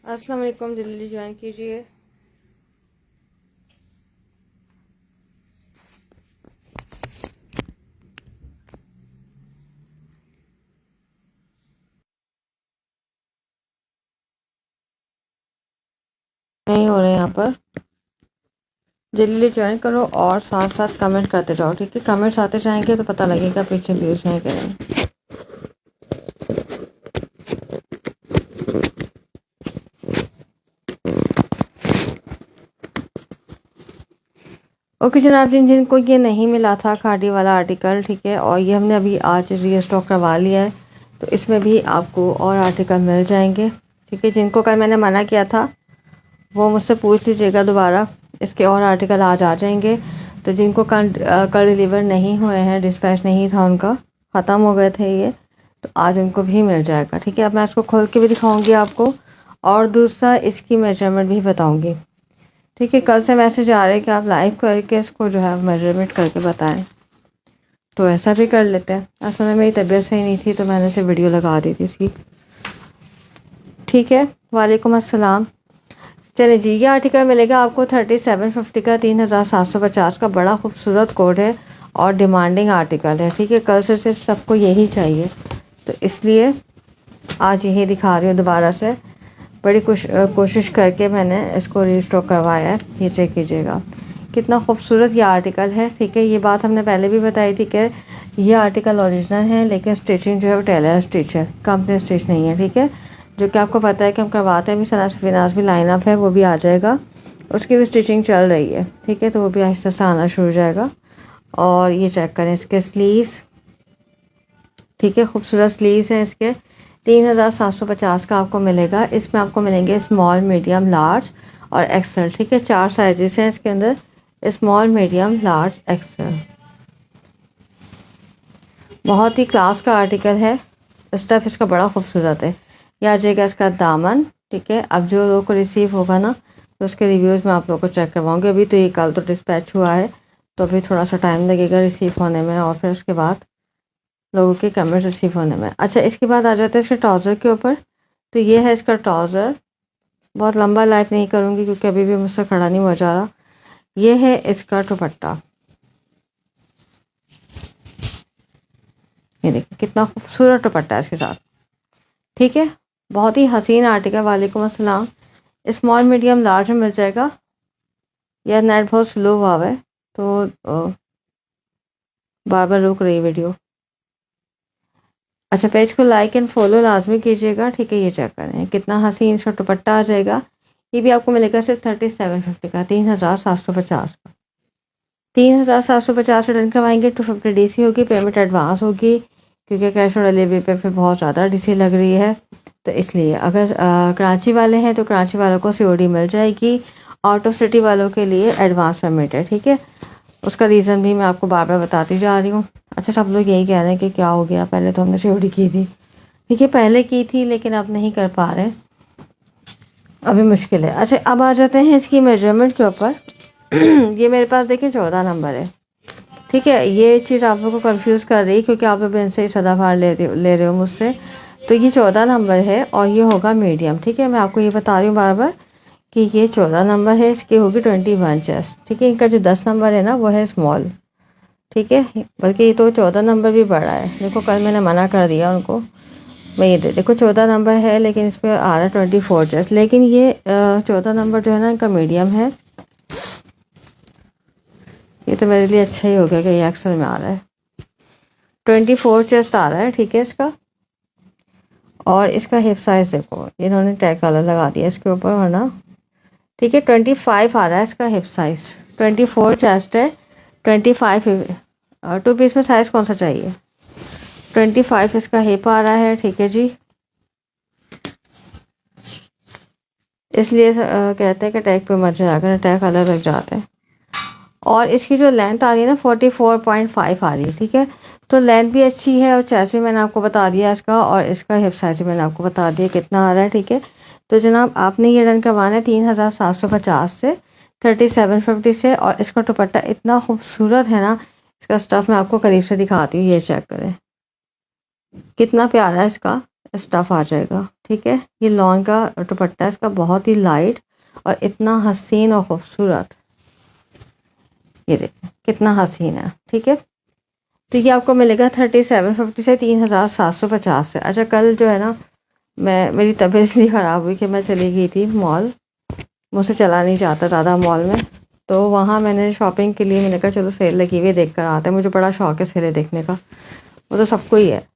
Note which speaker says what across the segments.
Speaker 1: अस्सलाम वालेकुम, जल्दी ज्वाइन कीजिए। नहीं हो रहे यहाँ पर, जल्दी ज्वाइन करो और साथ साथ कमेंट करते जाओ। ठीक है, कमेंट्स आते जाएंगे तो पता लगेगा पीछे व्यूज़ हैं कि नहीं। ओके जनाब, जिनको ये नहीं मिला था खाड़ी वाला आर्टिकल, ठीक है, और ये हमने अभी आज रीस्टॉक करवा लिया है, तो इसमें भी आपको और आर्टिकल मिल जाएंगे। ठीक है, जिनको कल मैंने मना किया था वो मुझसे पूछ लीजिएगा दोबारा, इसके और आर्टिकल आज आ जाएंगे। तो जिनको कल डिलीवर नहीं हुए हैं, डिस्पैच नहीं था उनका, ख़त्म हो गए थे ये, तो आज उनको भी मिल जाएगा। ठीक है, अब मैं इसको खोल के भी दिखाऊंगी आपको और दूसरा इसकी मेजरमेंट भी बताऊंगी। ठीक है, कल से मैसेज आ रहे हैं कि आप लाइव करके इसको जो है मेजरमेंट करके बताएं, तो ऐसा भी कर लेते हैं। असल में मेरी तबीयत सही नहीं थी तो मैंने इसे वीडियो लगा दी थी इसकी। ठीक है, वालेकुम अस्सलाम। चलिए जी, ये आर्टिकल मिलेगा आपको 3750 का, 3750 का। बड़ा खूबसूरत कोड है और डिमांडिंग आर्टिकल है। ठीक है, कल से सिर्फ सबको यही चाहिए, तो इसलिए आज यही दिखा रही हूँ दोबारा से। बड़ी कोशिश करके मैंने इसको रीस्टॉक करवाया है। ये चेक कीजिएगा कितना खूबसूरत ये आर्टिकल है। ठीक है, ये बात हमने पहले भी बताई थी कि ये आर्टिकल ओरिजिनल है, लेकिन स्टिचिंग जो है वो टेलर स्टिच है, कंपनी स्टिच नहीं है। ठीक है, जो कि आपको पता है कि हम करवाते हैं भी। सना फिनास भी लाइन अप है, वो भी आ जाएगा, उसकी भी स्टिचिंग चल रही है। ठीक है, तो वो भी आहिस्ता से आना शुरू हो जाएगा। और ये चेक करें इसके स्लीव्स। ठीक है, खूबसूरत स्लीव्स हैं इसके। 3750 का आपको मिलेगा। इसमें आपको मिलेंगे स्मॉल, मीडियम, लार्ज और एक्सेल। ठीक है, 4 साइजेस हैं इसके अंदर, स्मॉल, मीडियम, लार्ज, एक्सेल। बहुत ही क्लास का आर्टिकल है। स्टफ़ इसका बड़ा खूबसूरत है। ये आ जाएगा इसका दामन। ठीक है, अब जो लोगों को रिसीव होगा ना, तो उसके रिव्यूज़ में आप लोगों को चेक करवाऊँगी। अभी तो ये कल तो डिस्पैच हुआ है, तो अभी थोड़ा सा टाइम लगेगा रिसीव होने में, और फिर उसके बाद लोगों के कमेंट्स रिसीव होने में। अच्छा, इसके बाद आ जाता है इसके ट्राउज़र के ऊपर। तो ये है इसका ट्राउज़र। बहुत लंबा लाइफ नहीं करूँगी क्योंकि अभी भी मुझसे खड़ा नहीं हुआ जा रहा। ये है इसका दुपट्टा। ये देखिए कितना खूबसूरत दुपट्टा है इसके साथ। ठीक है, बहुत ही हसीन आर्टिकल। वालेकुम अस्सलाम। स्मॉल, मीडियम, लार्ज में मिल जाएगा। यह नेट बहुत स्लो हुआ है, तो बार बार रुक रही वीडियो। अच्छा, पेज को लाइक एंड फॉलो लाजमी कीजिएगा। ठीक है, ये चेक करें कितना हसीन इसका दुपट्टा आ जाएगा। ये भी आपको मिलेगा सिर्फ 3750 का, 3750 का। 3750 रिटर्न करवाएंगे, 250 DC होगी, पेमेंट एडवांस होगी, क्योंकि कैश ऑन डिलीवरी पे फिर बहुत ज़्यादा DC लग रही है। तो इसलिए अगर कराची वाले हैं तो कराची वालों को COD मिल जाएगी। आउट ऑफ सिटी वालों के लिए एडवांस पेमेंट है। ठीक है, उसका रीज़न भी मैं आपको बार बार बताती जा रही हूँ। अच्छा, सब लोग यही कह रहे हैं कि क्या हो गया, पहले तो हमने COD की थी। ठीक है, पहले की थी लेकिन अब नहीं कर पा रहे, अभी मुश्किल है। अच्छा, अब आ जाते हैं इसकी मेजरमेंट के ऊपर। ये मेरे पास देखिए 14 नंबर है। ठीक है, ये चीज़ आप लोगों को कंफ्यूज कर रही है क्योंकि आप लोग इनसे ही सदाबहार ले रहे हो मुझसे। तो ये 14 नंबर है और ये होगा मीडियम। ठीक है, मैं आपको ये बता रही हूँ बार बार कि ये 14 नंबर है, इसकी होगी 21 चेस्ट। ठीक है, इनका जो 10 नंबर है ना वो है स्मॉल। ठीक है, बल्कि ये तो 14 नंबर भी बड़ा है। देखो कल मैंने मना कर दिया उनको। मैं ये देखो 14 नंबर है, लेकिन इस पर आ रहा है 24 चेस्ट। लेकिन ये 14 नंबर जो है ना इनका मीडियम है। ये तो मेरे लिए अच्छा ही हो गया कि ये एक्सेल में आ रहा है। 24 चेस्ट आ रहा है। ठीक है, इसका और इसका हिप साइज़ देखो, इन्होंने टैग कलर लगा दिया इसके ऊपर, वरना ठीक है 25 आ रहा है इसका हिप साइज़। 24 चेस्ट है, 25 टू पीस में साइज़ कौन सा चाहिए। 25 इसका हिप आ रहा है। ठीक है जी, इसलिए कहते हैं कि टैग पे मत जाया अगर टैग कलर लग जाते हैं। और इसकी जो लेंथ आ रही है ना 44.5 आ रही है। ठीक है, तो लेंथ भी अच्छी है और चेस्ट भी मैंने आपको बता दिया इसका, और इसका हिप साइज भी मैंने आपको बता दिया कितना आ रहा है। ठीक है, तो जनाब आपने ये डन करवाना है 3750 से, 3750 से। और इसका दुपट्टा इतना खूबसूरत है ना, इसका स्टफ़ मैं आपको करीब से दिखाती हूँ। ये चेक करें कितना प्यारा है इसका स्टफ़ आ जाएगा। ठीक है, ये लॉन का दुपट्टा है इसका, बहुत ही लाइट और इतना हसीन और खूबसूरत। ये देखें कितना हसीन है। ठीक है, तो ये आपको मिलेगा 3750 से 3750 से। अच्छा, कल जो है ना मेरी तबीयत इसलिए ख़राब हुई कि मैं चली गई थी मॉल, मुझसे चला नहीं जाता ज़्यादा मॉल में, तो वहाँ मैंने शॉपिंग के लिए मैंने कहा चलो सेल लगी हुई देख कर आते हैं। मुझे बड़ा शौक है सेल देखने का, वो तो सबको ही है।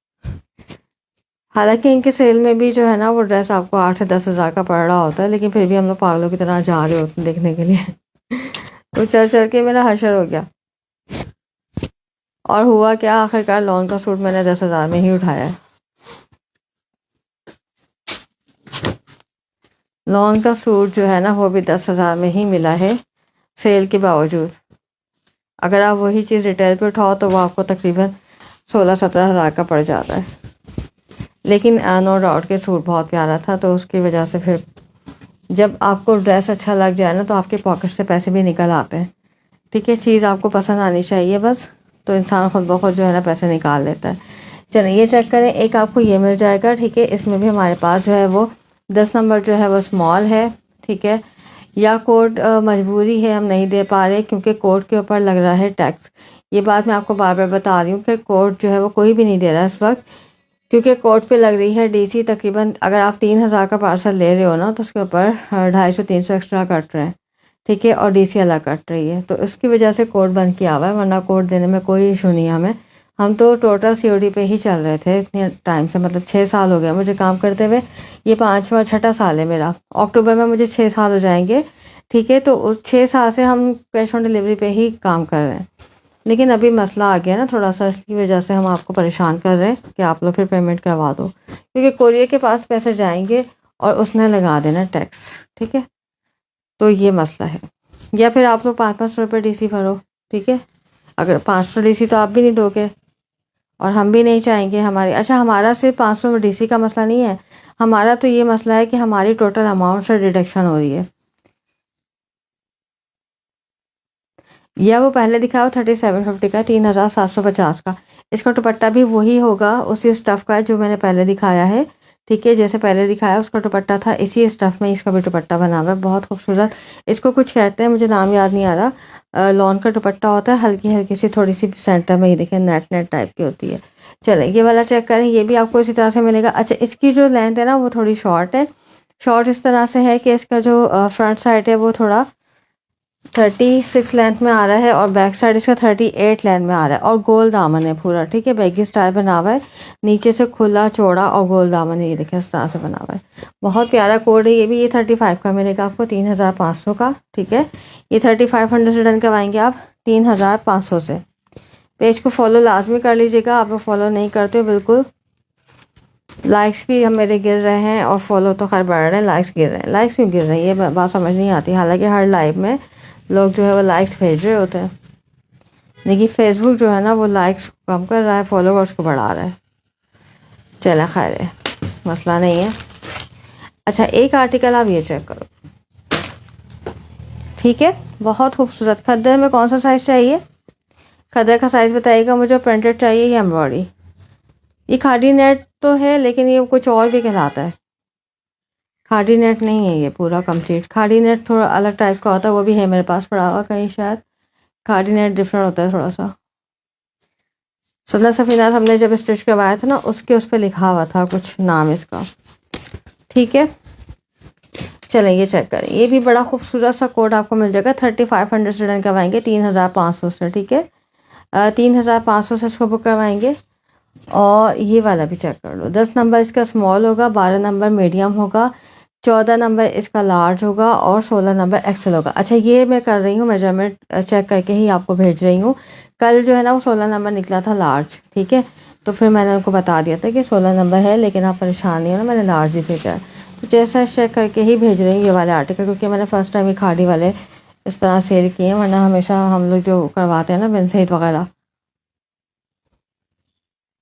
Speaker 1: हालांकि इनके सेल में भी जो है ना वो ड्रेस आपको 8 से 10 हज़ार का पड़ रहा होता है, लेकिन फिर भी हम लोग पागलों की तरह जा रहे होते हैं देखने के लिए। तो चल चल के मेरा हशर हो गया। और हुआ क्या, आखिरकार लॉन का सूट मैंने 10 हज़ार में ही उठाया है। लॉन का सूट जो है ना वो भी 10 हज़ार में ही मिला है सेल के बावजूद। अगर आप वही चीज़ रिटेल पे उठाओ तो वो आपको तकरीबन 16-17 हज़ार का पड़ जाता है। लेकिन नो डाउट के सूट बहुत प्यारा था, तो उसकी वजह से फिर जब आपको ड्रेस अच्छा लग जाए ना तो आपके पॉकेट से पैसे भी निकल आते हैं। ठीक है, चीज़ आपको पसंद आनी चाहिए बस, तो इंसान खुद ब खुद जो है ना पैसे निकाल लेता है। चलिए ये चेक करें, एक आपको ये मिल जाएगा। ठीक है, इसमें भी हमारे पास जो है वो 10 नंबर जो है वो स्मॉल है। ठीक है, या कोड मजबूरी है हम नहीं दे पा रहे क्योंकि कोड के ऊपर लग रहा है टैक्स। ये बात मैं आपको बार बार बता रही हूँ कि कोड जो है वो कोई भी नहीं दे रहा है इस वक्त, क्योंकि कोड पे लग रही है डीसी। तकरीबन अगर आप 3000 का पार्सल ले रहे हो ना तो उसके ऊपर 250-300 एक्स्ट्रा कट रहे हैं। ठीक है, और डीसी अलग कट रही है, तो उसकी वजह से कोड बंद किया हुआ है, वरना कोड देने में कोई इशू नहीं है हमें। हम तो टोटल सीओडी पे ही चल रहे थे इतने टाइम से, मतलब 6 साल हो गए मुझे काम करते हुए। ये 5वां-6ठा साल है मेरा, अक्टूबर में मुझे 6 साल हो जाएंगे। ठीक है, तो उस 6 साल से हम कैश ऑन डिलीवरी पे ही काम कर रहे हैं। लेकिन अभी मसला आ गया ना थोड़ा सा, इसकी वजह से हम आपको परेशान कर रहे हैं कि आप लोग फिर पेमेंट करवा दो, क्योंकि कोरियर के पास पैसे जाएंगे और उसने लगा देना टैक्स। ठीक है, तो ये मसला है। या फिर आप लोग 500-500 रुपये डीसी भरो। ठीक है, अगर 500 डीसी तो आप भी नहीं दोगे और हम भी नहीं चाहेंगे हमारी। अच्छा, हमारा सिर्फ 500 डीसी का मसला नहीं है, हमारा तो ये मसला है कि हमारी टोटल अमाउंट से डिडक्शन हो रही है। या वो पहले दिखाया 3750 का, 3750 का। इसका दुपट्टा भी वही होगा, उसी स्टफ़ का जो मैंने पहले दिखाया है। ठीक है, जैसे पहले दिखाया उसका दुपट्टा था, इसी स्टफ़ में इसका भी दुपट्टा बना हुआ है, बहुत खूबसूरत। इसको कुछ कहते हैं, मुझे नाम याद नहीं आ रहा। लॉन का दुपट्टा होता है, हल्की हल्की सी थोड़ी सी सेंटर में, ये देखें नेट नेट टाइप की होती है। चलें ये वाला चेक करें, ये भी आपको इसी तरह से मिलेगा। अच्छा, इसकी जो लेंथ है ना वो थोड़ी शॉर्ट है। शॉर्ट इस तरह से है कि इसका जो फ्रंट साइड है वो थोड़ा 36 लेंथ में आ रहा है और बैक साइड इसका 38 लेंथ में आ रहा है, और गोल दामन है पूरा। ठीक है, बैगी स्टाइल बना हुआ है, नीचे से खुला चौड़ा और गोल दामन है, ये देखें इस तरह से बना हुआ है। बहुत प्यारा कोड है ये भी। ये 35 का मिलेगा आपको, 3500 का। ठीक है, ये 3500 से डन करवाएंगे आप 3500 से। पेज को फॉलो लाजमी कर लीजिएगा, आप लोग फॉलो नहीं करते हो बिल्कुल। लाइक्स भी हम मेरे गिर रहे हैं और फॉलो तो खैर बढ़ रहे हैं, लाइक्स गिर रहे हैं। लाइक्स क्यों गिर रही है ये बात समझ नहीं आती, हालांकि हर लाइव में लोग जो है वो लाइक्स भेज रहे होते हैं, लेकिन फेसबुक जो है ना वो लाइक्स कम कर रहा है, फॉलोवर्स को बढ़ा रहा है। चले खैर है, मसला नहीं है। अच्छा, एक आर्टिकल आप ये चेक करो। ठीक है, बहुत खूबसूरत। खद्दर में कौन सा साइज़ चाहिए, खद्दर का साइज़ बताइएगा मुझे। प्रिंटेड चाहिए या एम्ब्रॉयडरी। ये खादी नेट तो है लेकिन ये कुछ और भी कहलाता है, खादी नेट नहीं है ये पूरा कंप्लीट। खादी नेट थोड़ा अलग टाइप का होता है, वो भी है मेरे पास पड़ा हुआ कहीं शायद। खादी नेट डिफरेंट होता है थोड़ा सा। सदर सफ़ीनाथ हमने जब स्टिच करवाया था ना उसके उस पर लिखा हुआ था कुछ नाम इसका। ठीक है, चलें ये चेक करें, ये भी बड़ा खूबसूरत सा कोड आपको मिल जाएगा। 3500 से डन करवाएंगे 3500 से। ठीक है, 3500 से इसको बुक करवाएंगे। और ये वाला भी चेक कर लो, 10 नंबर इसका स्मॉल होगा, 12 नंबर मीडियम होगा, 14 नंबर इसका लार्ज होगा और 16 नंबर एक्सेल होगा। अच्छा, ये मैं कर रही हूँ मेजरमेंट चेक करके ही आपको भेज रही हूँ। कल जो है ना वो 16 नंबर निकला था लार्ज। ठीक है, तो फिर मैंने उनको बता दिया था कि 16 नंबर है, लेकिन आप परेशान नहीं हो ना, मैंने लार्ज ही भेजा है। तो जैसा चेक करके ही भेज रही हूँ ये वाले आर्टिकल, क्योंकि मैंने फ़र्स्ट टाइम ये खाड़ी वाले इस तरह सेल किए हैं, वरना हमेशा हम लोग जो करवाते हैं ना बिन सहीद वगैरह।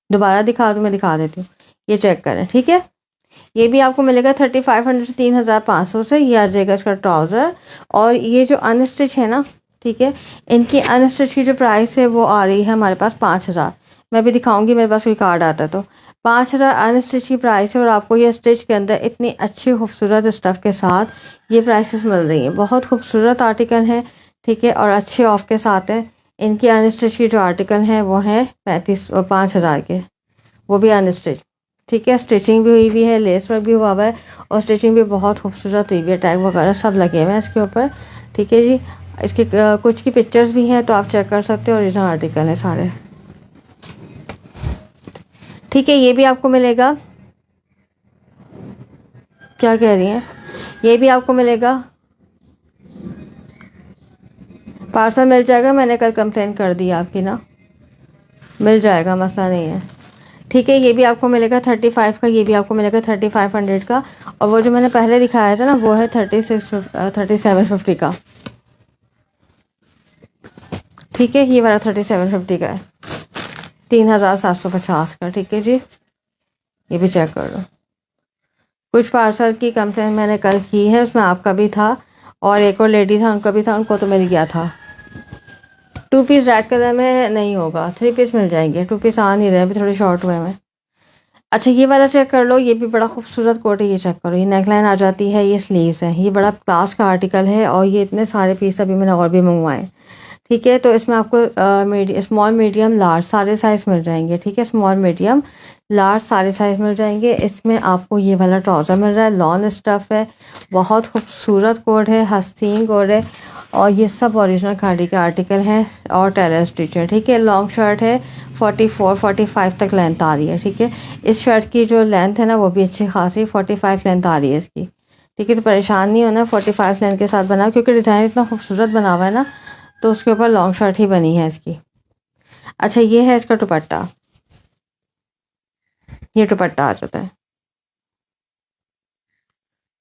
Speaker 1: दोबारा दिखा दूँ, मैं दिखा देती हूँ, ये चेक करें। ठीक है, ये भी आपको मिलेगा 3500 से 3500 से। ये आ जाएगा इसका ट्राउज़र। और ये जो अनस्टिच है ना, ठीक है, इनकी अनस्टिच की जो प्राइस है वो आ रही है हमारे पास 5000। मैं भी दिखाऊंगी, मेरे पास कोई कार्ड आता है तो 5,000 अनस्टिच की प्राइस है और आपको ये स्टिच के अंदर इतनी अच्छी खूबसूरत स्टफ़ के साथ ये प्राइसेस मिल रही हैं। बहुत खूबसूरत आर्टिकल हैं, ठीक है, और अच्छे ऑफ के साथ हैं। इनकी अनस्टिच की जो आर्टिकल हैं वो हैं 5,000 के, वो भी अनस्टिच, ठीक है। स्टिचिंग भी हुई हुई है, लेस वर्क भी हुआ हुआ है और स्टिचिंग भी बहुत खूबसूरत हुई हुई है, टैग वगैरह सब लगे हुए हैं इसके ऊपर, ठीक है जी। इसके कुछ की पिक्चर्स भी हैं तो आप चेक कर सकते हो, ओरिजिनल आर्टिकल हैं सारे, ठीक है। ये भी आपको मिलेगा, क्या कह रही हैं, ये भी आपको मिलेगा, पार्सल मिल जाएगा। मैंने कल कंप्लेन कर दी आपकी ना, मिल जाएगा, मसला नहीं है, ठीक है। ये भी आपको मिलेगा 35 का, ये भी आपको मिलेगा 3500 का, और वो जो मैंने पहले दिखाया था ना वो है 3750 का, ठीक है। ये वाला 3750 का है, 3750 का, ठीक है जी। ये भी चेक कर लो। कुछ पार्सल की कंप्लेन मैंने कल की है, उसमें आपका भी था और एक और लेडी था, उनका भी था, उनको तो मिल गया था। 2 पीस रेड कलर में नहीं होगा, 3 पीस मिल जाएंगे, 2 पीस आ नहीं रहे, अभी थोड़े शॉर्ट हुए हैं। अच्छा, ये वाला चेक कर लो, ये भी बड़ा खूबसूरत कोट है, ये चेक करो। ये नेकलाइन आ जाती है, ये स्लीव्स है, ये बड़ा क्लास का आर्टिकल है और ये इतने सारे पीस अभी मैंने और भी मंगवाए, ठीक है। तो इसमें आपको स्मॉल मीडियम लार्ज सारे साइज़ मिल जाएंगे, ठीक है। स्मॉल मीडियम लार्ज सारे साइज़ मिल जाएंगे। इसमें आपको ये वाला ट्राउज़र मिल रहा है, लॉन स्टफ़ है, बहुत खूबसूरत कोट है, हसीन कोट है और ये सब ओरिजिनल खादी के आर्टिकल हैं और टेलर स्टिच है, ठीक है। लॉन्ग शर्ट है, 44-45 तक लेंथ आ रही है, ठीक है। इस शर्ट की जो लेंथ है ना वो भी अच्छी खासी 45 लेंथ आ रही है इसकी, ठीक है। तो परेशान नहीं होना, 45 लेंथ के साथ बना, क्योंकि डिज़ाइन इतना खूबसूरत बना हुआ है ना, तो उसके ऊपर लॉन्ग शर्ट ही बनी है इसकी। अच्छा, ये है इसका दुपट्टा, ये दुपट्टा आ जाता है,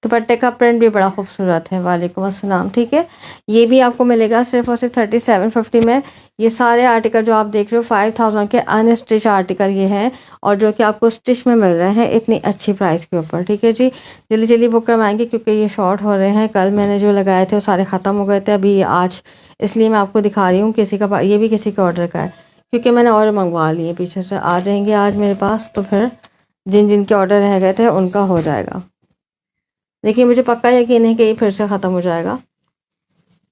Speaker 1: दुपट्टे का प्रिंट भी बड़ा खूबसूरत है। वालेकुम अस्सलाम, ठीक है। ये भी आपको मिलेगा सिर्फ और सिर्फ 3750 में। ये सारे आर्टिकल जो आप देख रहे हो 5000 के अनस्टिच आर्टिकल ये हैं और जो कि आपको स्टिच में मिल रहे हैं इतनी अच्छी प्राइस के ऊपर, ठीक है जी। जल्दी जल्दी बुक करवाएंगे क्योंकि ये शॉर्ट हो रहे हैं। कल मैंने जो लगाए थे वो सारे ख़त्म हो गए थे अभी आज, इसलिए मैं आपको दिखा रही हूँ। किसी का, ये भी किसी का ऑर्डर का है, क्योंकि मैंने और मंगवा लिए, पीछे से आ जाएंगे आज मेरे पास, तो फिर जिन जिन के ऑर्डर रह गए थे उनका हो जाएगा। देखिए, मुझे पक्का यकीन है कि ये फिर से ख़त्म हो जाएगा।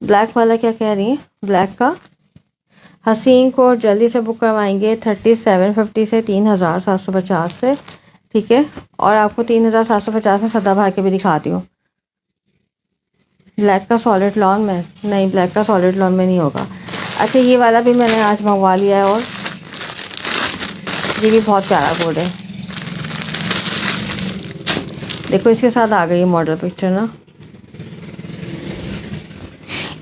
Speaker 1: ब्लैक वाला क्या कह रही हैं, ब्लैक का हसीन को जल्दी से बुक करवाएंगे 3750 से 3750 से, ठीक है। और आपको 3750 में सदाबहार के भी दिखाती हूँ। ब्लैक का सॉलिड लॉन में नहीं, ब्लैक का सॉलिड लॉन में नहीं होगा। अच्छा, ये वाला भी मैंने आज मंगवा लिया है और ये भी बहुत प्यारा कोड है। देखो, इसके साथ आ गई मॉडल पिक्चर ना,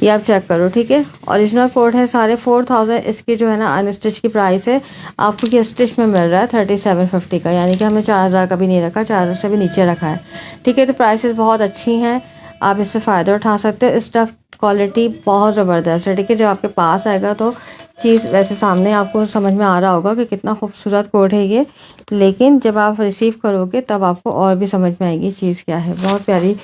Speaker 1: ये आप चेक करो, ठीक है। ओरिजिनल कोड है सारे 4000। इसकी जो है ना अनस्टिच की प्राइस है, आपको ये स्टिच में मिल रहा है 3750 का, यानी कि हमने 4000 का भी नहीं रखा, 4000 से भी नीचे रखा है, ठीक है। तो प्राइसेस बहुत अच्छी हैं, आप इससे फ़ायदा उठा सकते हो। स्टफ़ क्वालिटी बहुत ज़बरदस्त है, ठीक है। जब आपके पास आएगा तो चीज़ वैसे सामने आपको समझ में आ रहा होगा कि कितना खूबसूरत कोड है ये, लेकिन जब आप रिसीव करोगे तब आपको और भी समझ में आएगी चीज़ क्या है। बहुत प्यारी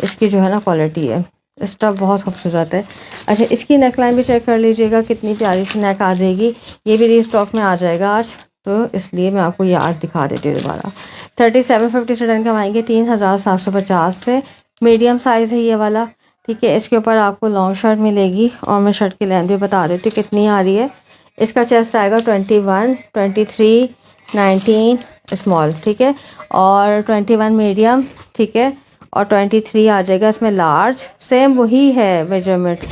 Speaker 1: इसकी जो है ना क्वालिटी है, स्टफ़ बहुत खूबसूरत है। अच्छा, इसकी नेक लाइन भी चेक कर लीजिएगा, कितनी प्यारी सी नेक आ जाएगी। ये भी रीस्टॉक में आ जाएगा आज, तो इसलिए मैं आपको ये आज दिखा देती हूँ दोबारा। 3750 से डन करवाएंगे 3750 से। मीडियम साइज़ है ये वाला, ठीक है। इसके ऊपर आपको लॉन्ग शर्ट मिलेगी और मैं शर्ट की लेंथ भी बता देती हूँ कितनी आ रही है। इसका चेस्ट आएगा 21, 23, 19 स्मॉल, ठीक है, और 21 मीडियम, ठीक है, और 23 आ जाएगा इसमें लार्ज। सेम वही है मेजरमेंट,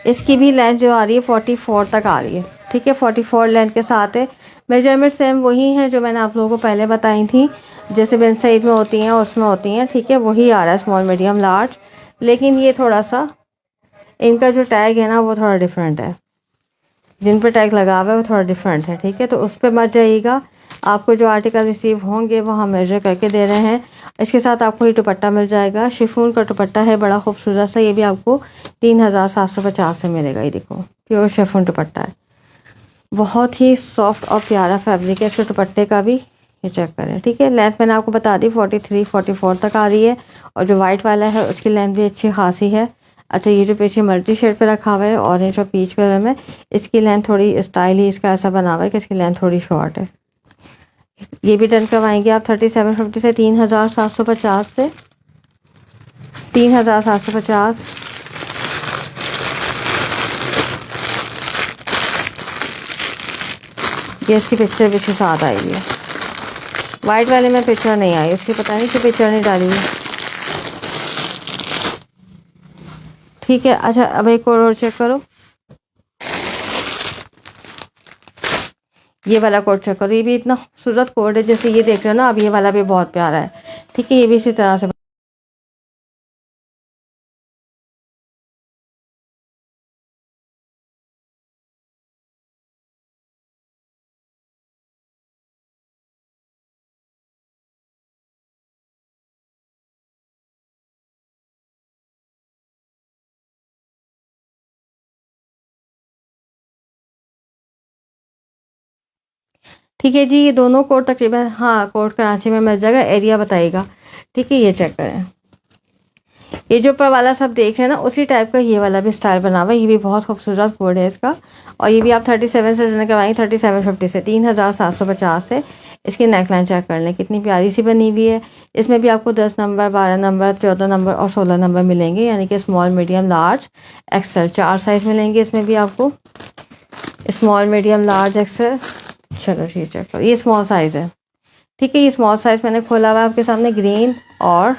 Speaker 1: इसकी भी लेंथ जो आ रही है 44 तक आ रही है, ठीक है। 44 लेंथ के साथ है। मेजरमेंट सेम वही है जो मैंने आप लोगों को पहले बताई थी, जैसे बिन सईद में होती हैं और उसमें होती हैं, ठीक है। वही आ रहा है, स्मॉल मीडियम लार्ज। लेकिन ये थोड़ा सा, इनका जो टैग है ना वो थोड़ा डिफरेंट है, जिन पर टैग लगा हुआ है वो थोड़ा डिफरेंट है, ठीक है। तो उस पर मत जाइएगा, आपको जो आर्टिकल रिसीव होंगे वो हम मेजर करके दे रहे हैं। इसके साथ आपको ये दुपट्टा मिल जाएगा, शिफॉन का दुपट्टा है, बड़ा खूबसूरत सा। ये भी आपको 3750 से मिलेगा। ये देखो, प्योर शिफॉन दुपट्टा है, बहुत ही सॉफ्ट और प्यारा फैब्रिक है इसके दुपट्टे का भी, ये चेक करें, ठीक है। लेंथ मैंने आपको बता दी 43-44 तक आ रही है और जो वाइट वाला है उसकी लेंथ भी अच्छी खासी है। अच्छा, ये जो पीछे मल्टी शेड पे रखा हुआ है ऑरेंज और पीच कलर में, इसकी लेंथ थोड़ी स्टाइल ही इसका ऐसा बना हुआ है कि इसकी लेंथ थोड़ी शॉर्ट है, ये भी डन करवाएंगे आप 3750 से 3750 से 3750। ये इसकी पिक्चर भी साथ आई है, वाइट वाले में पिक्चर नहीं आई, उसकी पता नहीं कि पिक्चर नहीं डाली है। ठीक है, अच्छा अब एक और चेक करो, ये वाला कोड चेक करो। ये भी इतना खूबसूरत कोड है, जैसे ये देख रहे हो ना, अब ये वाला भी बहुत प्यारा है। ठीक है, ये भी इसी तरह से। ठीक है जी, ये दोनों कोड तकरीबन, हाँ कोड कराची में मिल जाएगा, एरिया बताएगा। ठीक है, ये चेक करें, ये जो ऊपर वाला सब देख रहे हैं ना, उसी टाइप का ये वाला भी स्टाइल बना हुआ है। ये भी बहुत खूबसूरत कोड है इसका, और ये भी आप 37 से डन करवाएंगे 3750 से 3750 से। इसकी नेकलाइन चेक कर लें, कितनी प्यारी सी बनी हुई है। इसमें भी आपको 10 नंबर, 12 नंबर, 14 नंबर और 16 नंबर मिलेंगे, यानी कि small, medium, large, XL, 4 size मिलेंगे इसमें भी आपको, स्मॉल, मीडियम, लार्ज, एक्सेल। चलो ये चेक करो, ये स्मॉल साइज़ है। ठीक है, ये स्मॉल साइज़ मैंने खोला हुआ है आपके सामने, ग्रीन और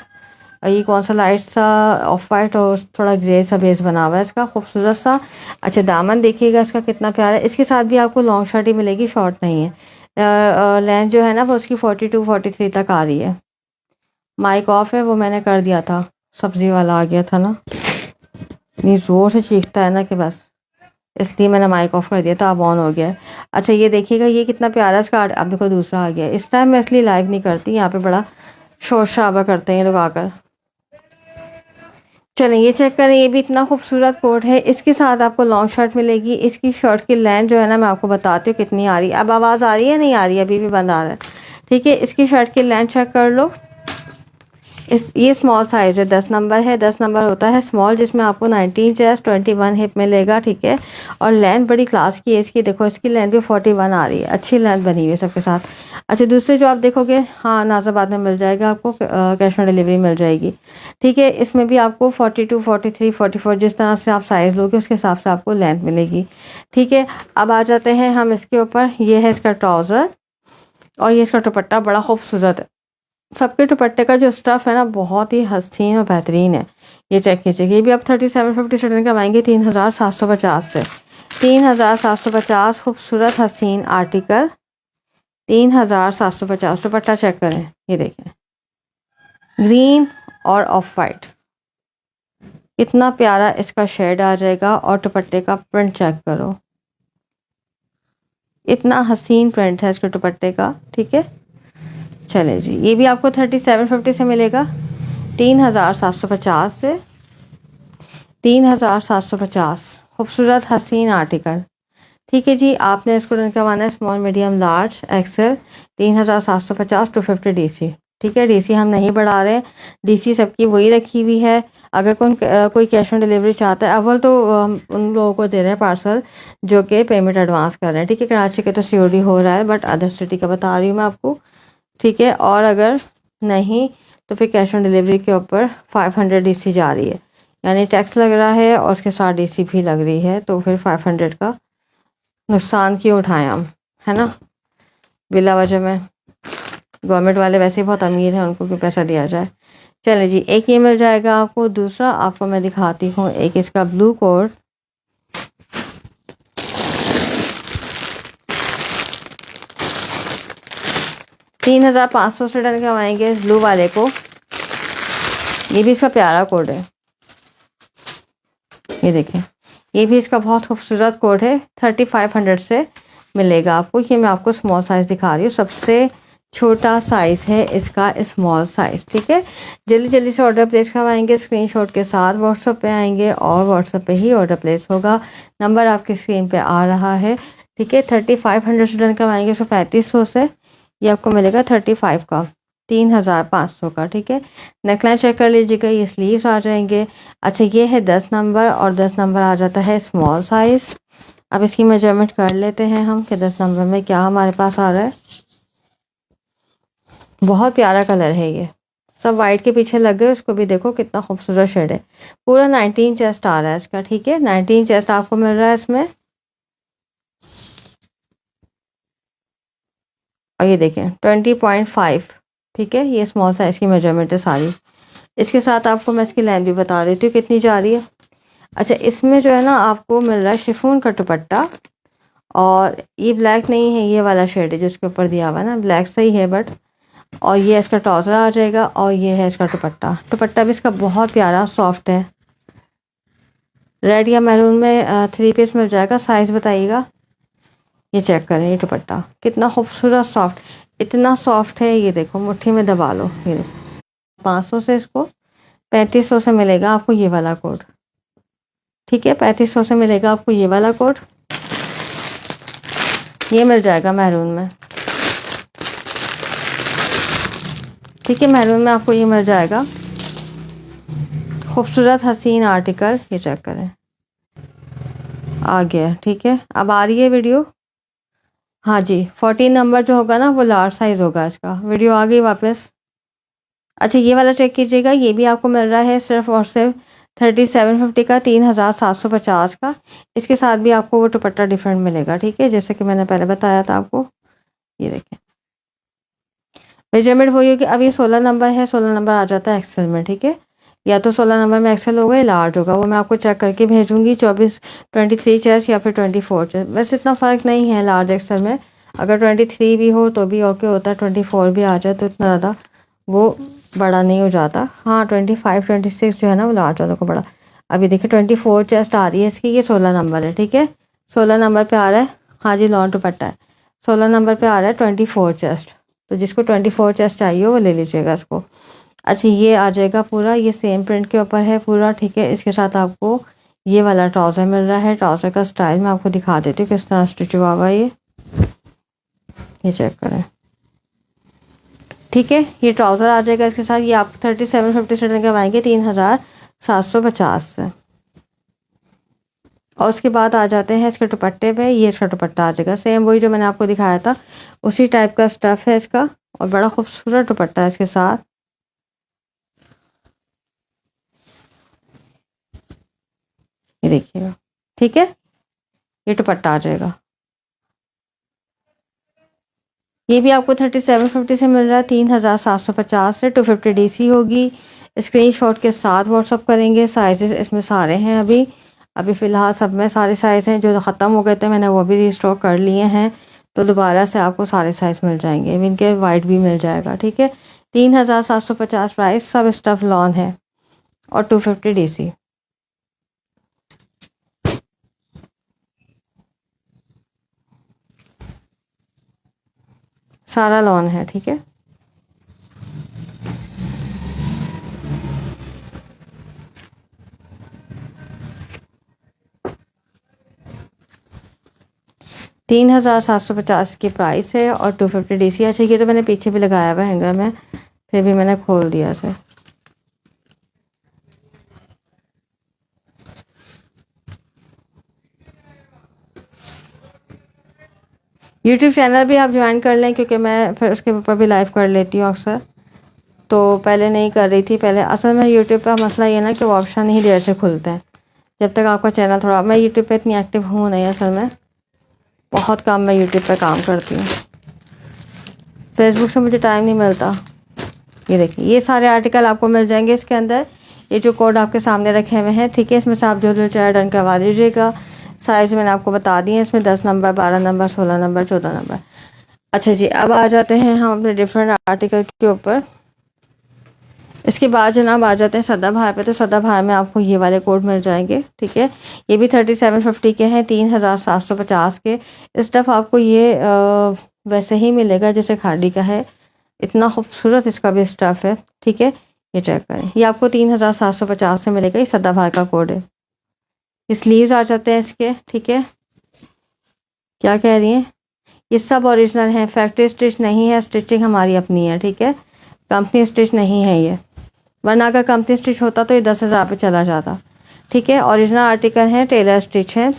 Speaker 1: ये कौन सा लाइट सा ऑफ वाइट और थोड़ा ग्रे सा बेस बना हुआ है इसका, खूबसूरत सा। अच्छा दामन देखिएगा इसका कितना प्यारा है। इसके साथ भी आपको लॉन्ग शर्ट ही मिलेगी, शॉर्ट नहीं है। लेंथ जो है ना वो उसकी 42 43 तक आ रही है। माइक ऑफ है, वो मैंने कर दिया था, सब्ज़ी वाला आ गया था ना, इतनी ज़ोर से चीखता है ना कि बस, इसलिए मैंने माइक ऑफ कर दिया था, अब ऑन हो गया है। अच्छा ये देखिएगा, ये कितना प्यारा इसका, अब देखो दूसरा आ गया है। इस टाइम मैं इसलिए लाइव नहीं करती, यहाँ पे बड़ा शोर शराबा करते हैं ये लोग आकर। चलें ये चेक करें, ये भी इतना खूबसूरत कोट है। इसके साथ आपको लॉन्ग शर्ट मिलेगी। इसकी शर्ट की लेंथ जो है ना, मैं आपको बताती हूँ कितनी आ रही है। अब आवाज़ आ रही है, नहीं आ रही है, अभी भी बंद आ रहा है। ठीक है, इसकी शर्ट की लेंथ चेक कर लो। ये स्मॉल साइज़ है, 10 नंबर है, 10 नंबर होता है स्मॉल, जिसमें आपको 19 चेस्ट, 21 हिप मिलेगा। ठीक है, और लेंथ बड़ी क्लास की है इसकी, देखो इसकी लेंथ भी 41 आ रही है, अच्छी लेंथ बनी हुई है सबके साथ। अच्छा दूसरे जो आप देखोगे, हाँ नाज़ाबाद में मिल जाएगा आपको, कैश ऑन डिलीवरी मिल जाएगी। ठीक है, इसमें भी आपको 42, 43, 44 जिस तरह से आप साइज़ लोगे उसके हिसाब से आपको लेंथ मिलेगी। ठीक है, अब आ जाते हैं हम इसके ऊपर। ये है इसका ट्राउज़र और ये इसका दुपट्टा बड़ा खूबसूरत है। सबके दुपट्टे का जो स्टफ़ है ना, बहुत ही हसीन और बेहतरीन है। ये चेक कीजिए, ये भी आप 3750 से करवाएंगे 3750 से 3750। खूबसूरत हसीन आर्टिकल 3750। दुपट्टा चेक करें, ये देखें ग्रीन और ऑफ वाइट, इतना प्यारा इसका शेड आ जाएगा। और दुपट्टे का प्रिंट चेक करो, इतना हसीन प्रिंट है इसके दुपट्टे का। ठीक है, चले जी, ये भी आपको 3750 से मिलेगा 3750 से 3750। खूबसूरत हसीन आर्टिकल। ठीक है जी, आपने इसको रन करवाना है small, medium, large, XL, 3750 250 DC. ठीक है, डीसी हम नहीं बढ़ा रहे, डीसी सबकी वही रखी हुई है। अगर कोई कैश ऑन डिलीवरी चाहता है, अव्वल तो हम उन लोगों को दे रहे हैं पार्सल जो कि पेमेंट एडवांस कर रहे हैं। ठीक है, कराची के तो सीओडी हो रहा है, बट अदर सिटी का बता रही हूँ मैं आपको। ठीक है, और अगर नहीं तो फिर कैश ऑन डिलीवरी के ऊपर 500 डीसी जा रही है, यानी टैक्स लग रहा है और उसके साथ डीसी भी लग रही है, तो फिर 500 का नुकसान क्यों उठाएं हम, है ना, बिला वजह में। गवर्नमेंट वाले वैसे ही बहुत अमीर हैं, उनको क्यों पैसा दिया जाए। चलिए जी, एक ये मिल जाएगा आपको। दूसरा आपको मैं दिखाती हूँ, एक इसका ब्लू कोट, $3500 से डन करवाएंगे इस ब्लू वाले को। ये भी इसका प्यारा कोड है, ये देखें, ये भी इसका बहुत खूबसूरत कोड है। 3500 से मिलेगा आपको। ये मैं आपको स्मॉल साइज़ दिखा रही हूँ, सबसे छोटा साइज़ है इसका स्मॉल साइज़। ठीक है, जल्दी जल्दी से ऑर्डर प्लेस करवाएंगे, स्क्रीनशॉट के साथ व्हाट्सएप पे आएंगे और व्हाट्सएप पे ही ऑर्डर प्लेस होगा। नंबर आपकी स्क्रीन पे आ रहा है। ठीक है, 3500 से डन करवाएंगे, 3500 से ये आपको मिलेगा 35 का, 3500 का। ठीक है, नेकलाइन चेक कर लीजिएगा, ये स्लीव्स आ जाएंगे। अच्छा ये है 10 नंबर और 10 नंबर आ जाता है स्मॉल साइज़। अब इसकी मेजरमेंट कर लेते हैं हम कि 10 नंबर में क्या हमारे पास आ रहा है। बहुत प्यारा कलर है ये। सब वाइट के पीछे लग गए, उसको भी देखो कितना खूबसूरत शेड है। पूरा 19 चेस्ट आ रहा है इसका, ठीक है। 19 चेस्ट आपको मिल रहा है इसमें। और ये देखें 20.5, ठीक है। ये स्मॉल साइज़ की मेजरमेंट है सारी। इसके साथ आपको मैं इसकी लेंथ भी बता देती हूँ कितनी जा रही है। अच्छा, इसमें जो है ना आपको मिल रहा है शिफॉन का दुपट्टा, और ये ब्लैक नहीं है, ये वाला शेड है जिसके ऊपर दिया हुआ है ना, ब्लैक सही है बट। और ये इसका ट्राउज़र आ जाएगा, और ये है इसका दुपट्टा। दुपट्टा भी इसका बहुत प्यारा सॉफ्ट है। रेड या मैरून में 3 पीस मिल जाएगा। साइज़ बताइएगा। ये चेक करें, ये दुपट्टा कितना खूबसूरत सॉफ्ट, इतना सॉफ्ट है। ये देखो मुट्ठी में दबा लो। ये देखो 500 से इसको 3500 से मिलेगा आपको ये वाला कोट, ठीक है। 3500 से मिलेगा आपको ये वाला कोट। ये मिल जाएगा मैरून में, ठीक है। मैरून में आपको ये मिल जाएगा। खूबसूरत हसीन आर्टिकल, ये चेक करें आ गया, ठीक है। अब आ रही है वीडियो। हाँ जी, 14 नंबर जो होगा ना वो लार्ज साइज़ होगा इसका। वीडियो आ गई वापस। अच्छा, ये वाला चेक कीजिएगा। ये भी आपको मिल रहा है सिर्फ और सिर्फ 3750 का, 3750 का। इसके साथ भी आपको वो दुपट्टा डिफरेंट मिलेगा, ठीक है, जैसे कि मैंने पहले बताया था आपको। ये देखें मेजरमेंट वही होगी। अब ये 16 नंबर है, 16 नंबर आ जाता है एक्सेल में, ठीक है। या तो 16 नंबर में एक्सेल होगा या लार्ज होगा, वो मैं आपको चेक करके भेजूंगी। 23 चेस्ट या फिर 24 चेस्ट। वैसे इतना फ़र्क नहीं है लार्ज एक्सेल में। अगर 23 भी हो तो भी ओके होता है, 24 भी आ जाए तो इतना ज़्यादा वो बड़ा नहीं हो जाता। हाँ 25 26 जो है ना वो लार्ज वालों को बड़ा। अभी देखिए 24 चेस्ट आ रही है इसकी। ये 16 नंबर है, ठीक है। 16 नंबर पे आ रहा है। हाँ जी, लॉन्ग दुपट्टा है। 16 नंबर पे आ रहा है 24 चेस्ट। तो जिसको 24 चेस्ट चाहिए वो ले लीजिएगा इसको। अच्छा, ये आ जाएगा पूरा, ये सेम प्रिंट के ऊपर है पूरा, ठीक है। इसके साथ आपको ये वाला ट्राउज़र मिल रहा है। ट्राउज़र का स्टाइल मैं आपको दिखा देती हूँ किस तरह स्टिच हुआ हुआ है ये चेक करें, ठीक है। ये ट्राउज़र आ जाएगा इसके साथ। ये आप 3750 से लगवाएंगे 3750 से। और उसके बाद आ जाते हैं इसके दुपट्टे पे। ये इसका दुपट्टा आ जाएगा सेम वही जो मैंने आपको दिखाया था, उसी टाइप का स्टफ़ है इसका, और बड़ा खूबसूरत दुपट्टा है इसके साथ। ये देखिएगा, ठीक है। ये दुपट्टा आ जाएगा। ये भी आपको 3750 से मिल रहा है 3750 से। 250 DC होगी। स्क्रीनशॉट के साथ व्हाट्सअप करेंगे। साइजेस इसमें सारे हैं। अभी फ़िलहाल सब में सारे साइज़ हैं। जो ख़त्म हो गए थे मैंने वो भी रीस्टॉक कर लिए हैं, तो दोबारा से आपको सारे साइज़ मिल जाएंगे। इनके वाइट भी मिल जाएगा, ठीक है। 3750 प्राइस। सब स्टफ़ लॉन है और 250 DC। सारा लॉन है, ठीक है। $3750 की प्राइस है और 250 DC। अच्छा, ये तो मैंने पीछे भी लगाया हुआ हैंगर में, फिर भी मैंने खोल दिया इसे। यूट्यूब चैनल भी आप ज्वाइन कर लें, क्योंकि मैं फिर उसके ऊपर भी लाइव कर लेती हूँ अक्सर। तो पहले नहीं कर रही थी। पहले असल में यूट्यूब का मसला ये ना कि वो ऑप्शन ही देर से खुलते हैं। जब तक आपका चैनल थोड़ा, मैं यूट्यूब पे इतनी एक्टिव हूँ नहीं असल में, बहुत कम मैं यूट्यूब पे काम करती हूँ। फेसबुक से मुझे टाइम नहीं मिलता। ये देखिए, ये सारे आर्टिकल आपको मिल जाएंगे इसके अंदर। ये जो कोड आपके सामने रखे हुए हैं, ठीक है। इसमें से आप जो जो चाहे डन करवा दीजिएगा। साइज़ मैंने आपको बता दी है। इसमें 10 नंबर, 12 नंबर, 16 नंबर, 14 नंबर। अच्छा जी, अब आ जाते हैं हम अपने डिफरेंट आर्टिकल के ऊपर। इसके बाद जनाब आ जाते हैं सदाबहार पे। तो सदाबहार में आपको ये वाले कोड मिल जाएंगे, ठीक है। ये भी 3750 के हैं, 3750 के। स्टफ़ आपको ये वैसे ही मिलेगा जैसे खादी का है। इतना खूबसूरत इसका भी स्टफ़ है, ठीक है। ये चेक करें, ये आपको 3750 से मिलेगा। ये सदाबहार का कोड है। स्लीव्स आ जाते हैं इसके, ठीक है। क्या कह रही हैं? ये सब ओरिजिनल है, फैक्ट्री स्टिच नहीं है। स्टिचिंग हमारी अपनी है, ठीक है। कंपनी स्टिच नहीं है ये, वरना अगर कंपनी स्टिच होता तो ये 10,000 पे चला जाता, ठीक है। ओरिजिनल आर्टिकल हैं, टेलर स्टिच है।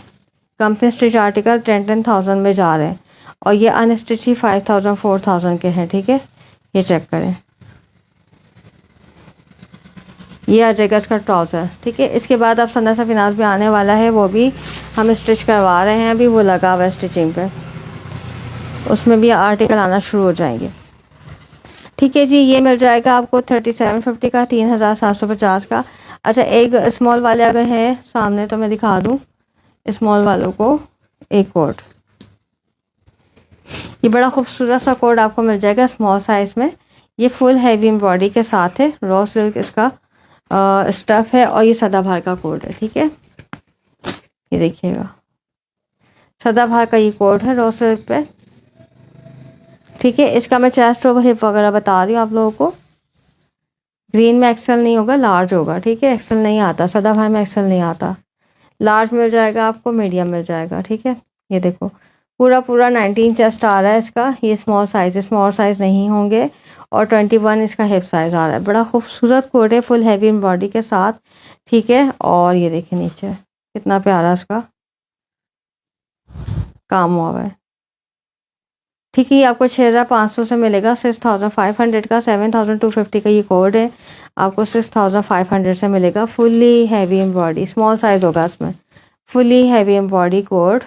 Speaker 1: कंपनी स्टिच आर्टिकल 10,000 में जा रहे हैं, और ये अनस्टिच ही 5,000 4,000 के हैं, ठीक है। ये चेक करें, ये आ जाएगा इसका ट्राउज़र। ठीक है, इसके बाद अब सना सा फिनाज भी आने वाला है, वो भी हम स्टिच करवा रहे हैं, अभी वो लगा हुआ है स्टिचिंग पे, उसमें भी आर्टिकल आना शुरू हो जाएंगे। ठीक है जी, ये मिल जाएगा आपको 3750 का, 3750 का। अच्छा, एक स्मॉल वाले अगर हैं सामने तो मैं दिखा दूँ स्मॉल वालों को एक कोट, ये बड़ा खूबसूरत सा कोट आपको मिल जाएगा स्मॉल साइज़ में। ये फुल हैवी एम्ब्रॉयडरी के साथ है, रॉ सिल्क इसका स्टफ़ है और ये सदाबहार का कोट है। ठीक है, ये देखिएगा सदाबहार का ये कोट है रॉ सिल्क पे। ठीक है, इसका मैं चेस्ट और हिप वगैरह बता रही हूँ आप लोगों को। ग्रीन में एक्सेल नहीं होगा, लार्ज होगा। ठीक है, एक्सेल नहीं आता, सदाबहार में एक्सेल नहीं आता, लार्ज मिल जाएगा आपको, मीडियम मिल जाएगा। ठीक है, ये देखो पूरा 19 चेस्ट आ रहा है इसका, ये स्मॉल साइज़ नहीं होंगे, और 21 इसका हिप साइज़ आ रहा है। बड़ा खूबसूरत कोट है फुल हैवी एम्ब्रॉयडरी के साथ। ठीक है, और ये देखिए नीचे कितना प्यारा इसका काम हुआ है। ठीक है, ये आपको 6500 से मिलेगा, 6500 का। 7250 का ये कोड है, आपको 6500 से मिलेगा। Fully heavy embroidery, small size होगा इसमें, fully heavy embroidery code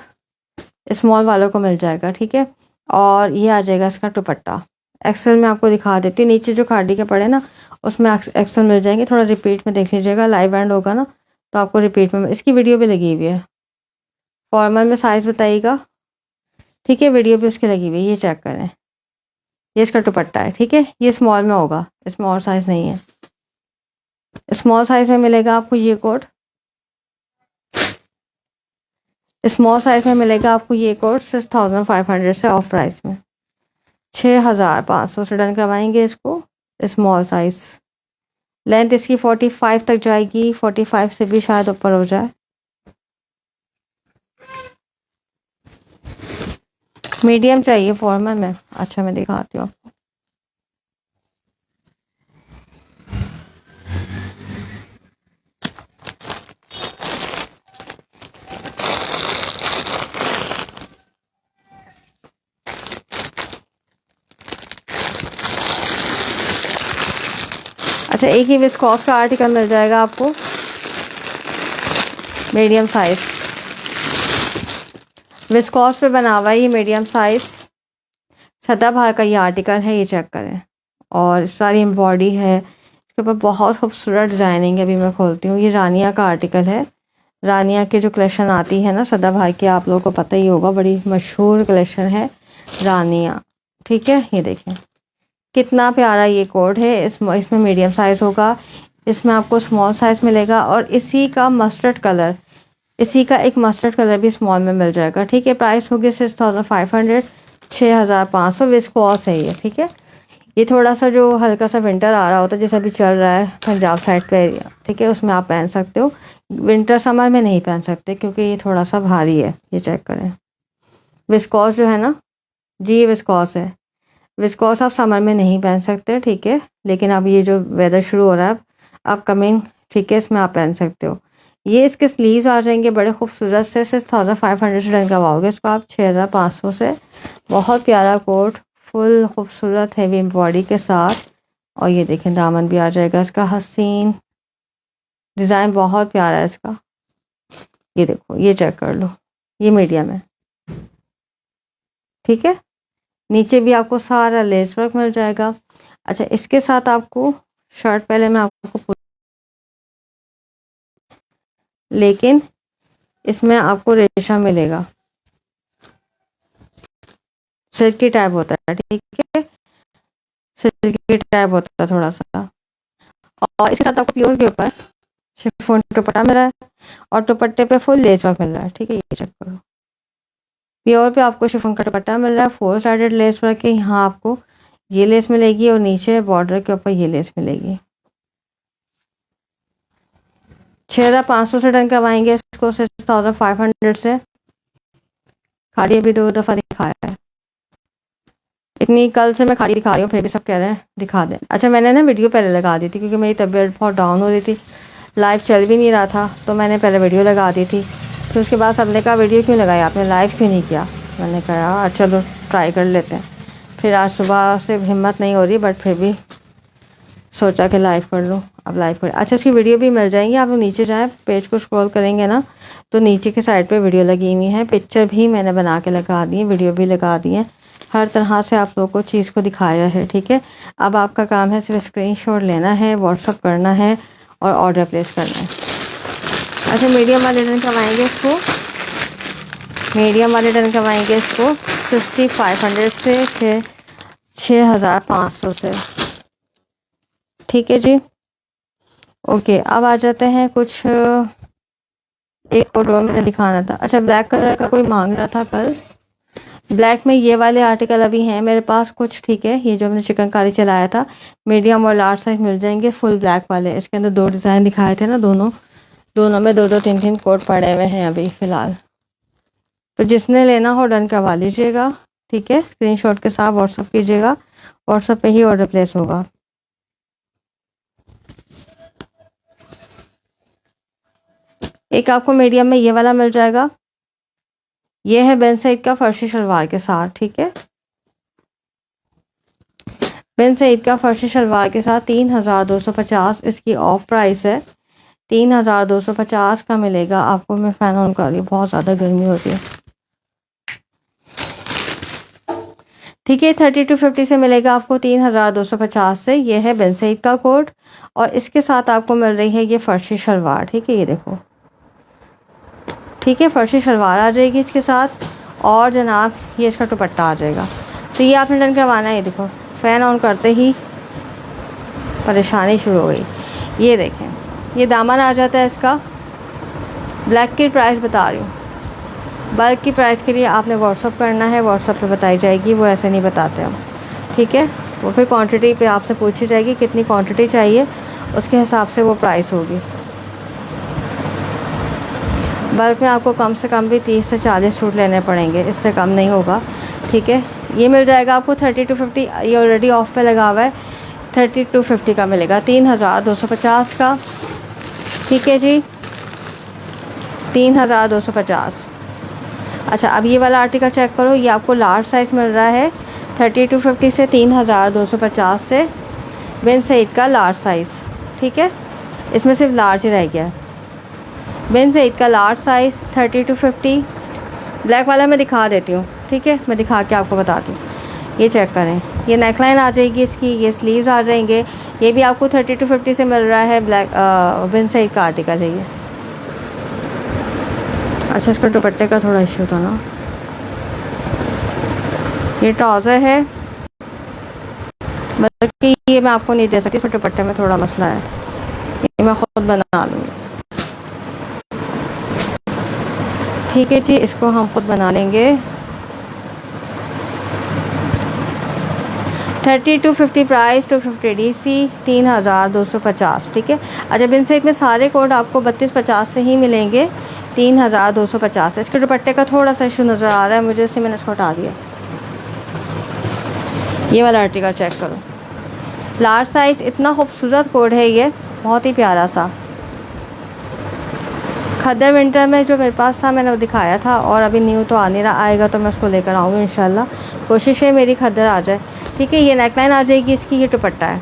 Speaker 1: small वालों को मिल जाएगा। ठीक है, और ये आ जाएगा इसका दुपट्टा। एक्सेल में आपको दिखा देती हूँ, नीचे जो खाड़ी के पड़े ना उसमें एक्सेल मिल जाएंगे, थोड़ा रिपीट में देख लीजिएगा, लाइव एंड होगा ना तो आपको रिपीट में, इसकी वीडियो भी लगी हुई है। फॉर्मल में साइज़ बताइएगा। ठीक है, वीडियो भी उसकी लगी हुई है, ये चेक करें, ये इसका दुपट्टा है। ठीक है, ये स्मॉल में होगा, इसमें और साइज़ नहीं है, स्मॉल साइज़ में मिलेगा आपको ये कोट, स्मॉल साइज़ में मिलेगा आपको ये कोट 6500 से ऑफ प्राइस में, 6500 से डन करवाएंगे इसको। स्मॉल साइज़, लेंथ इसकी 45 तक जाएगी, 45 से भी शायद ऊपर हो जाए। मीडियम चाहिए फॉर्मल में। अच्छा, मैं दिखाती हूँ आपको। अच्छा, एक ही विस्कॉस का आर्टिकल मिल जाएगा आपको, मीडियम साइज़, विस्कॉस पे बना हुआ है ये मीडियम साइज़, सदाबहार का ये आर्टिकल है, ये चेक करें, और सारी एम्ब्रॉयडरी है इसके ऊपर, बहुत खूबसूरत डिज़ाइनिंग है। अभी मैं खोलती हूँ, ये रानिया का आर्टिकल है, रानिया के जो कलेक्शन आती है ना सदाबहार की, आप लोगों को पता ही होगा, बड़ी मशहूर कलेक्शन है रानिया। ठीक है, ये देखें कितना प्यारा ये कोट है, इसमें मीडियम साइज़ होगा, इसमें आपको स्मॉल साइज़ मिलेगा, और इसी का मस्टर्ड कलर, इसी का एक मस्टर्ड कलर भी स्मॉल में मिल जाएगा। ठीक है, प्राइस होगी 6500, 6500 विस्कॉस है ये। ठीक है, ये थोड़ा सा जो हल्का सा विंटर आ रहा होता है, जैसे अभी चल रहा है पंजाब साइड पे एरिया, ठीक है, उसमें आप पहन सकते हो। विंटर समर में नहीं पहन सकते क्योंकि ये थोड़ा सा भारी है। ये चेक करें, विस्कॉस जो है ना जी, विस्कॉस है, विस्कॉस आप समर में नहीं पहन सकते। ठीक है, लेकिन अब ये जो वेदर शुरू हो रहा है अब कमिंग, ठीक है, इसमें आप पहन सकते हो। ये इसके स्लीव्स आ जाएंगे बड़े खूबसूरत से, 6500 से डन करवाओगे इसको आप 6500 से। बहुत प्यारा कोट, फुल खूबसूरत हैवी एम्ब्रॉयडरी के साथ, और ये देखें दामन भी आ जाएगा इसका, हसीन डिज़ाइन बहुत प्यारा है इसका। ये देखो, ये चेक कर लो, ये मीडियम है। ठीक है, नीचे भी आपको सारा लेस वर्क मिल जाएगा। अच्छा, इसके साथ आपको शर्ट, पहले मैं आपको, लेकिन इसमें आपको रेशम मिलेगा, सिल्की टाइप होता है। ठीक है, सिल्की टाइप होता है थोड़ा सा, और इसके साथ आपको प्योर के ऊपर शिफॉन दुपट्टा मिल रहा है, और दुपट्टे पे फुल लेस वर्क मिल रहा है। ठीक है, ये चेक करो, प्योर पे आपको शिफॉन का दुपट्टा मिल रहा है, 4 साइडेड लेस वर्क है। यहाँ आपको ये लेस मिलेगी, और नीचे बॉर्डर के ऊपर ये लेस मिलेगी। 6500 से डन करवाएंगे इसको, 6500 से। खाड़ी अभी 2 दफ़ा दिखाया है, इतनी कल से मैं खाड़ी दिखा रही हूँ, फिर भी सब कह रहे हैं दिखा दें। अच्छा, मैंने ना वीडियो पहले लगा दी थी क्योंकि मेरी तबीयत बहुत डाउन हो रही थी, लाइव चल भी नहीं रहा था, तो मैंने पहले वीडियो लगा दी थी। फिर उसके बाद सबने कहा वीडियो क्यों लगाई आपने, लाइव क्यों नहीं किया। मैंने कहा यार चलो ट्राई कर लेते हैं, फिर आज सुबह से हिम्मत नहीं हो रही, बट फिर भी सोचा कि लाइव कर लूँ। अब लाइव कर, अच्छा इसकी वीडियो भी मिल जाएंगी। आप लोग नीचे जाएँ, पेज को स्क्रॉल करेंगे ना तो नीचे के साइड पे वीडियो लगी हुई है, पिक्चर भी मैंने बना के लगा दी है, वीडियो भी लगा दी है, हर तरह से आप लोगों को चीज़ को दिखाया है। ठीक है, अब आपका काम है सिर्फ स्क्रीनशॉट लेना है, व्हाट्सअप करना है और ऑर्डर प्लेस करना है। अच्छा मीडियम वाले डन करवाएंगे इसको, मीडियम वाले डन करवाएंगे इसको 6500 से 6500 से। ठीक है जी, ओके। अब आ जाते हैं कुछ, एक और मैंने दिखाना था। अच्छा ब्लैक कलर का कोई मांग रहा था कल, ब्लैक में ये वाले आर्टिकल अभी हैं मेरे पास कुछ। ठीक है, ये जो हमने चिकनकारी चलाया था, मीडियम और लार्ज साइज मिल जाएंगे, फुल ब्लैक वाले। इसके अंदर 2 डिज़ाइन दिखाए थे ना, दोनों में 2-2 3-3 कोट पड़े हुए हैं अभी फ़िलहाल। तो जिसने लेना हो डन करवा लीजिएगा। ठीक है, स्क्रीनशॉट के साथ व्हाट्सअप कीजिएगा, व्हाट्सअप पे ही ऑर्डर प्लेस होगा। एक आपको मीडियम में ये वाला मिल जाएगा, ये है बिन सईद का फर्शी शलवार के साथ। ठीक है, बिन सईद का फर्शी शलवार के साथ 3250 इसकी ऑफ प्राइस है, 3250 का मिलेगा आपको। मैं फ़ैन ऑन कर रही हूँ, बहुत ज़्यादा गर्मी होती है। ठीक है, 3250 से मिलेगा आपको 3250 से। ये है बिन सईद का कोट और इसके साथ आपको मिल रही है ये फर्शी शलवार। ठीक है, ये देखो, ठीक है, फर्शी शलवार आ जाएगी इसके साथ और जनाब ये इसका दुपट्टा आ जाएगा। तो ये आपने डन करवाना है। ये देखो, फ़ैन ऑन करते ही परेशानी शुरू हो गई। ये देखें, ये दामन आ जाता है इसका। ब्लैक की प्राइस बता रही हूँ, बल्क की प्राइस के लिए आपने व्हाट्सअप करना है, व्हाट्सअप पे बताई जाएगी, वो ऐसे नहीं बताते हम। ठीक है, वो फिर क्वांटिटी पे आपसे पूछी जाएगी कितनी क्वांटिटी चाहिए, उसके हिसाब से वो प्राइस होगी। बल्क में आपको कम से कम भी 30 से 40 सूट लेने पड़ेंगे, इससे कम नहीं होगा। ठीक है, ये मिल जाएगा आपको 3250, ये ऑलरेडी ऑफ पे लगा हुआ है, 3250 का मिलेगा, 3250 का। ठीक है जी, 3250। अच्छा अब ये वाला आर्टिकल चेक करो, ये आपको लार्ज साइज़ मिल रहा है 3250 से 3250 से, बिन सईद का लार्ज साइज़। ठीक है, इसमें सिर्फ लार्ज ही रह गया है। बिन सईद का लार्ज साइज़ 3250, ब्लैक वाला मैं दिखा देती हूँ। ठीक है, मैं दिखा के आपको बता दूँ। ये चेक करें, ये नेकलाइन आ जाएगी इसकी, ये स्लीव्स आ जाएंगे, ये भी आपको 3250 से मिल रहा है। ब्लैक बिन सईद का आर्टिकल है ये। अच्छा इसका दुपट्टे का थोड़ा इश्यू था ना। ये ट्राउज़र है, बल्कि ये मैं आपको नहीं दे सकती, इसमें दुपट्टे में थोड़ा मसला है, ये मैं ख़ुद बना लूँगी। ठीक है जी, इसको हम खुद बना लेंगे। 3250 प्राइस, 250 DC, 3250। ठीक है, अच्छा बिन सईद में सारे कोड आपको 3250 से ही मिलेंगे, 3250। इसके दुपट्टे का थोड़ा सा इशू नज़र आ रहा है मुझे, इसलिए मैंने इसको हटा दिया। ये वाला आर्टिकल चेक करो, लार्ज साइज़, इतना खूबसूरत कोड है ये, बहुत ही प्यारा सा। खद्दर विंटर में जो मेरे पास था मैंने वो दिखाया था, और अभी न्यू तो आ नहीं रहा, आएगा तो मैं उसको लेकर आऊँगी इंशाल्लाह। कोशिश है मेरी खद्दर आ जाए। ठीक है, ये नेकलाइन आ जाएगी इसकी, ये दुपट्टा है,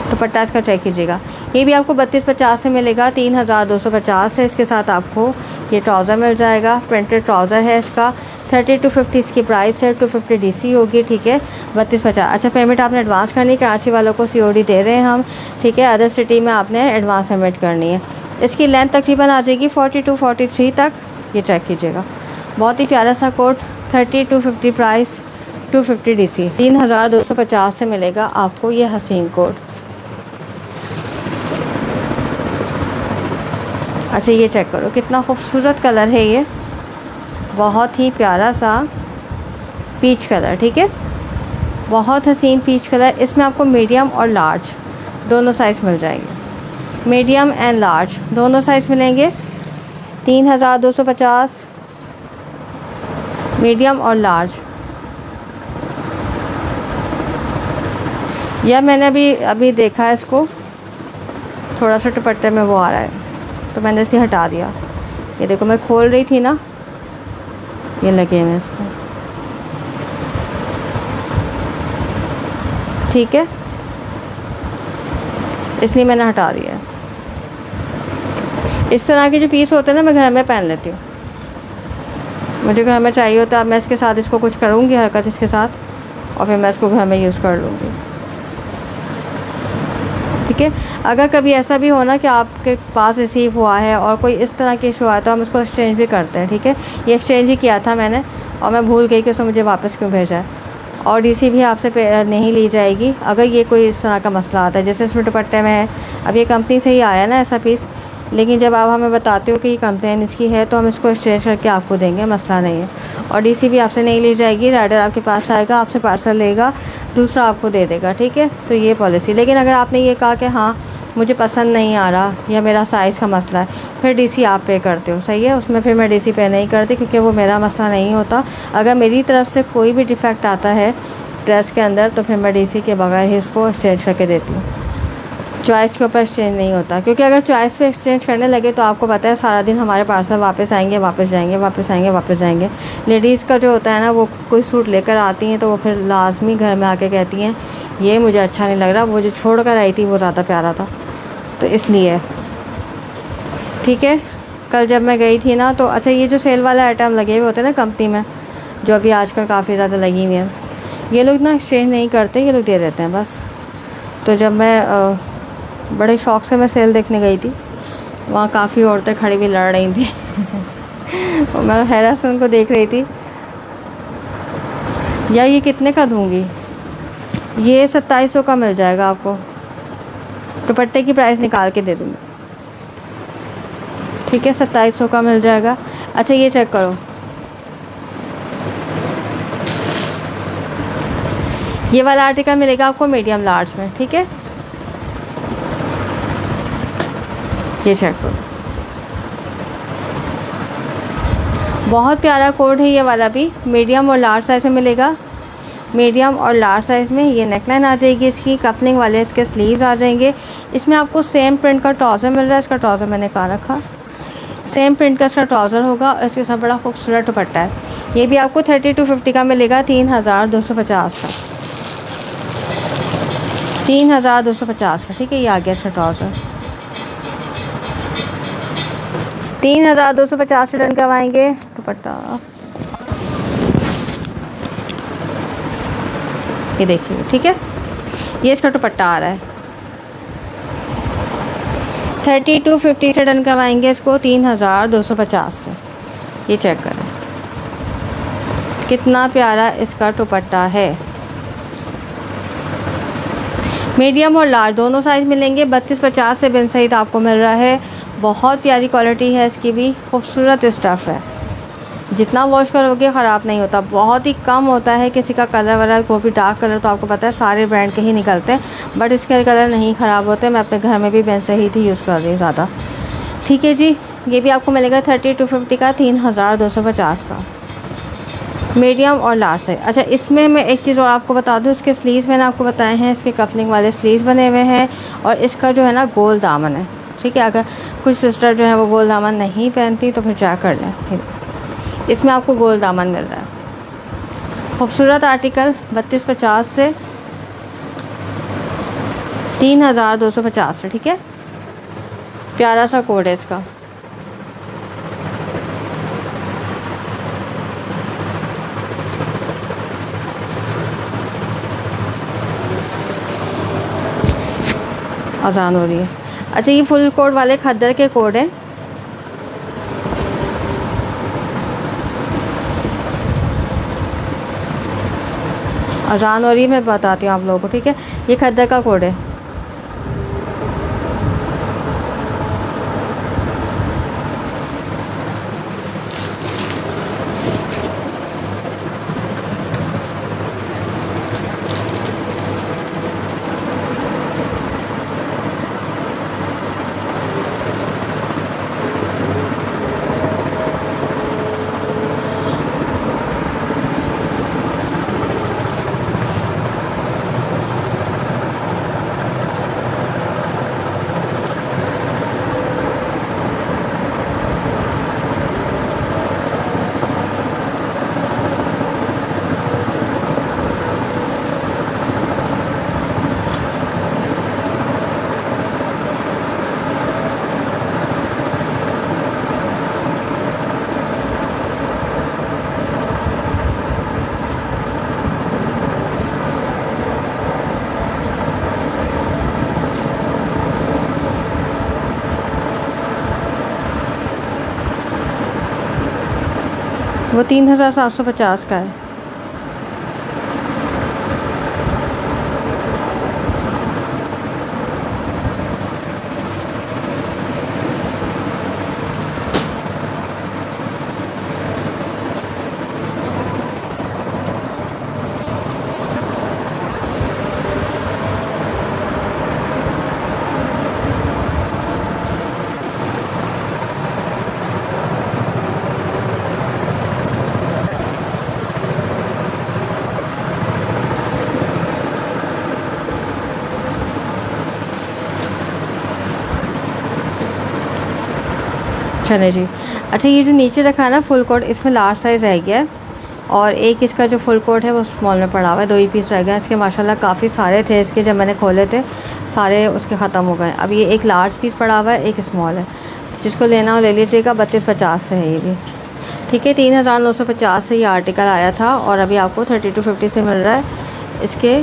Speaker 1: दुपट्टा इसका चेक कीजिएगा। ये भी आपको 3250 से मिलेगा, 3250 से। इसके साथ आपको ये ट्राउज़र मिल जाएगा, प्रिंटेड ट्राउज़र है इसका, 3250 इसकी प्राइस है, 250 DC होगी। ठीक है, 3250। अच्छा पेमेंट आपने एडवांस करनी है, कराची वालों को COD दे रहे हैं हम। ठीक है, अदर सिटी में आपने एडवांस पेमेंट करनी है। इसकी लेंथ तकरीबन आ जाएगी 42-43 तक, ये चेक कीजिएगा। बहुत ही प्यारा सा कोट, 3250 प्राइस, 250 DC, 3250 से मिलेगा आपको ये हसीन कोट। अच्छा ये चेक करो, कितना खूबसूरत कलर है ये, बहुत ही प्यारा सा पीच कलर। ठीक है, बहुत हसीन पीच कलर। इसमें आपको मीडियम और लार्ज दोनों साइज़ मिल जाएंगे, मीडियम एंड लार्ज दोनों साइज़ मिलेंगे, 3250 मीडियम और लार्ज। या मैंने अभी देखा है इसको, थोड़ा सा दुपट्टे में वो आ रहा है तो मैंने इसे हटा दिया। ये देखो मैं खोल रही थी ना, ये लगे हुए इसमें। ठीक है, इसलिए मैंने हटा दिया है। इस तरह के जो पीस होते हैं ना, मैं घर में पहन लेती हूँ, मुझे घर में चाहिए होता है। अब मैं इसके साथ इसको कुछ करूँगी हरकत इसके साथ, और फिर मैं इसको घर में यूज़ कर लूँगी। ठीक है, अगर कभी ऐसा भी हो ना कि आपके पास रिसीव हुआ है और कोई इस तरह की इशू आया तो हम इसको एक्सचेंज भी करते हैं। ठीक है, ये एक्सचेंज ही किया था मैंने, और मैं भूल गई कि उसने मुझे वापस क्यों भेजा है। और डीसी भी आपसे नहीं ली जाएगी अगर ये कोई इस तरह का मसला आता है। जैसे इसमें दुपट्टे में है, अब ये कंपनी से ही आया ना ऐसा पीस, लेकिन जब आप हमें बताते हो कि ये कंप्लेन इसकी है तो हम इसको एक्सचेंज करके आपको देंगे, मसला नहीं है। और डीसी भी आपसे नहीं ली जाएगी, राइडर आपके पास आएगा, आपसे पार्सल लेगा, दूसरा आपको दे देगा। ठीक है, तो ये पॉलिसी। लेकिन अगर आपने ये कहा कि हाँ मुझे पसंद नहीं आ रहा या मेरा साइज़ का मसला है, फिर डीसी आप पे करते हो, सही है। उसमें फिर मैं डीसी पे नहीं करती, क्योंकि वो मेरा मसला नहीं होता। अगर मेरी तरफ से कोई भी डिफ़ेक्ट आता है ड्रेस के अंदर तो फिर मैं डीसी के बगैर ही उसको एक्सचेंज करके देती हूँ। चॉइस के ऊपर एक्सचेंज नहीं होता, क्योंकि अगर चॉइस पे एक्सचेंज करने लगे तो आपको पता है सारा दिन हमारे पार्सल वापस आएंगे, वापस जाएंगे, वापस आएंगे, वापस जाएंगे। लेडीज़ का जो होता है ना, वो कोई सूट लेकर आती हैं तो वो फिर लाजमी घर में आके कहती हैं ये मुझे अच्छा नहीं लग रहा, वो जो छोड़ कर आई थी वो ज़्यादा प्यारा था, तो इसलिए। ठीक है, कल जब मैं गई थी ना तो अच्छा, ये जो सेल वाला आइटम लगे हुए होते हैं ना कंपनी में, जो अभी आजकल काफ़ी ज़्यादा लगी हुई हैं, ये लोग ना एक्सचेंज नहीं करते, ये लोग दे देते हैं बस। तो जब मैं बड़े शौक़ से मैं सेल देखने गई थी, वहाँ काफ़ी औरतें खड़ी हुई लड़ रही थी और मैं हैरान से उनको देख रही थी। या ये कितने का दूँगी? ये 2700 का मिल जाएगा आपको, दुपट्टे की प्राइस निकाल के दे दूँगी। ठीक है, 2700 का मिल जाएगा। अच्छा ये चेक करो, ये वाला आर्टिकल मिलेगा आपको मीडियम लार्ज में। ठीक है, ये चेक करो, बहुत प्यारा कोड है ये वाला भी। मीडियम और लार्ज साइज़ में मिलेगा। मीडियम और लार्ज साइज़ में ये नेकलाइन आ जाएगी, इसकी कफलिंग वाले इसके स्लीव्स आ जाएंगे। इसमें आपको सेम प्रिंट का ट्राउज़र मिल रहा है। इसका ट्राउज़र मैंने कहाँ रखा, सेम प्रिंट का इसका ट्राउज़र होगा और इसके साथ बड़ा खूबसूरत दुपट्टा है। ये भी आपको 3250 का मिलेगा, 3250 का, 3250 का। ठीक है, ये आ गया इसका ट्राउज़र, 3250 रिटर्न करवाएंगे। दुपट्टा ये देखिए, ठीक है, ये इसका दुपट्टा आ रहा है, 3250 से डन करवाएंगे इसको 3250 से। ये चेक करें कितना प्यारा इसका दुपट्टा है। मीडियम और लार्ज दोनों साइज़ मिलेंगे। 3250 से बिन सईद आपको मिल रहा है। बहुत प्यारी क्वालिटी है इसकी भी, खूबसूरत स्टफ़ है, जितना वॉश करोगे ख़राब नहीं होता। बहुत ही कम होता है किसी का कलर वलर, कोई भी डार्क कलर तो आपको पता है सारे ब्रांड के ही निकलते हैं, बट इसके कलर नहीं ख़राब होते। मैं अपने घर में भी बिन सईद ही यूज़ कर रही हूँ ज़्यादा। ठीक है जी, ये भी आपको मिलेगा 3250 का, 3250 का, मीडियम और लार्ज है। अच्छा, इसमें मैं एक चीज़ और आपको बता दूं, इसके स्लीव्स मैंने आपको बताए हैं, इसके कफलिंग वाले स्लीव्स बने हुए हैं और इसका जो है ना गोल दामन है। ठीक है, अगर कुछ सिस्टर जो है वो गोल दामन नहीं पहनती तो फिर क्या कर लें, इसमें आपको गोल दामन मिल रहा है। खूबसूरत आर्टिकल 3250 से 3250 से। ठीक है, प्यारा सा कोड है इसका। अजान हो रही है। अच्छा, ये फुल कोड वाले खद्दर के कोड हैं। अजान हो रही है, मैं बताती हूँ आप लोगों को। ठीक है, ये खद्दर का कोड है। वो 3750 का है। चले जी। अच्छा, ये जो नीचे रखा है ना फुल कोट, इसमें लार्ज साइज़ रह गया है और एक इसका जो फुल कोट है वो स्मॉल में पड़ा हुआ है। 2 ही पीस रह गए इसके। माशाल्लाह काफ़ी सारे थे इसके, जब मैंने खोले थे सारे उसके ख़त्म हो गए। अब ये एक लार्ज पीस पड़ा हुआ है, एक स्मॉल है। तो जिसको लेना हो ले लीजिएगा। 3250 से है ये भी, ठीक है। 3950 से ये आर्टिकल आया था और अभी आपको 3250 से मिल रहा है। इसके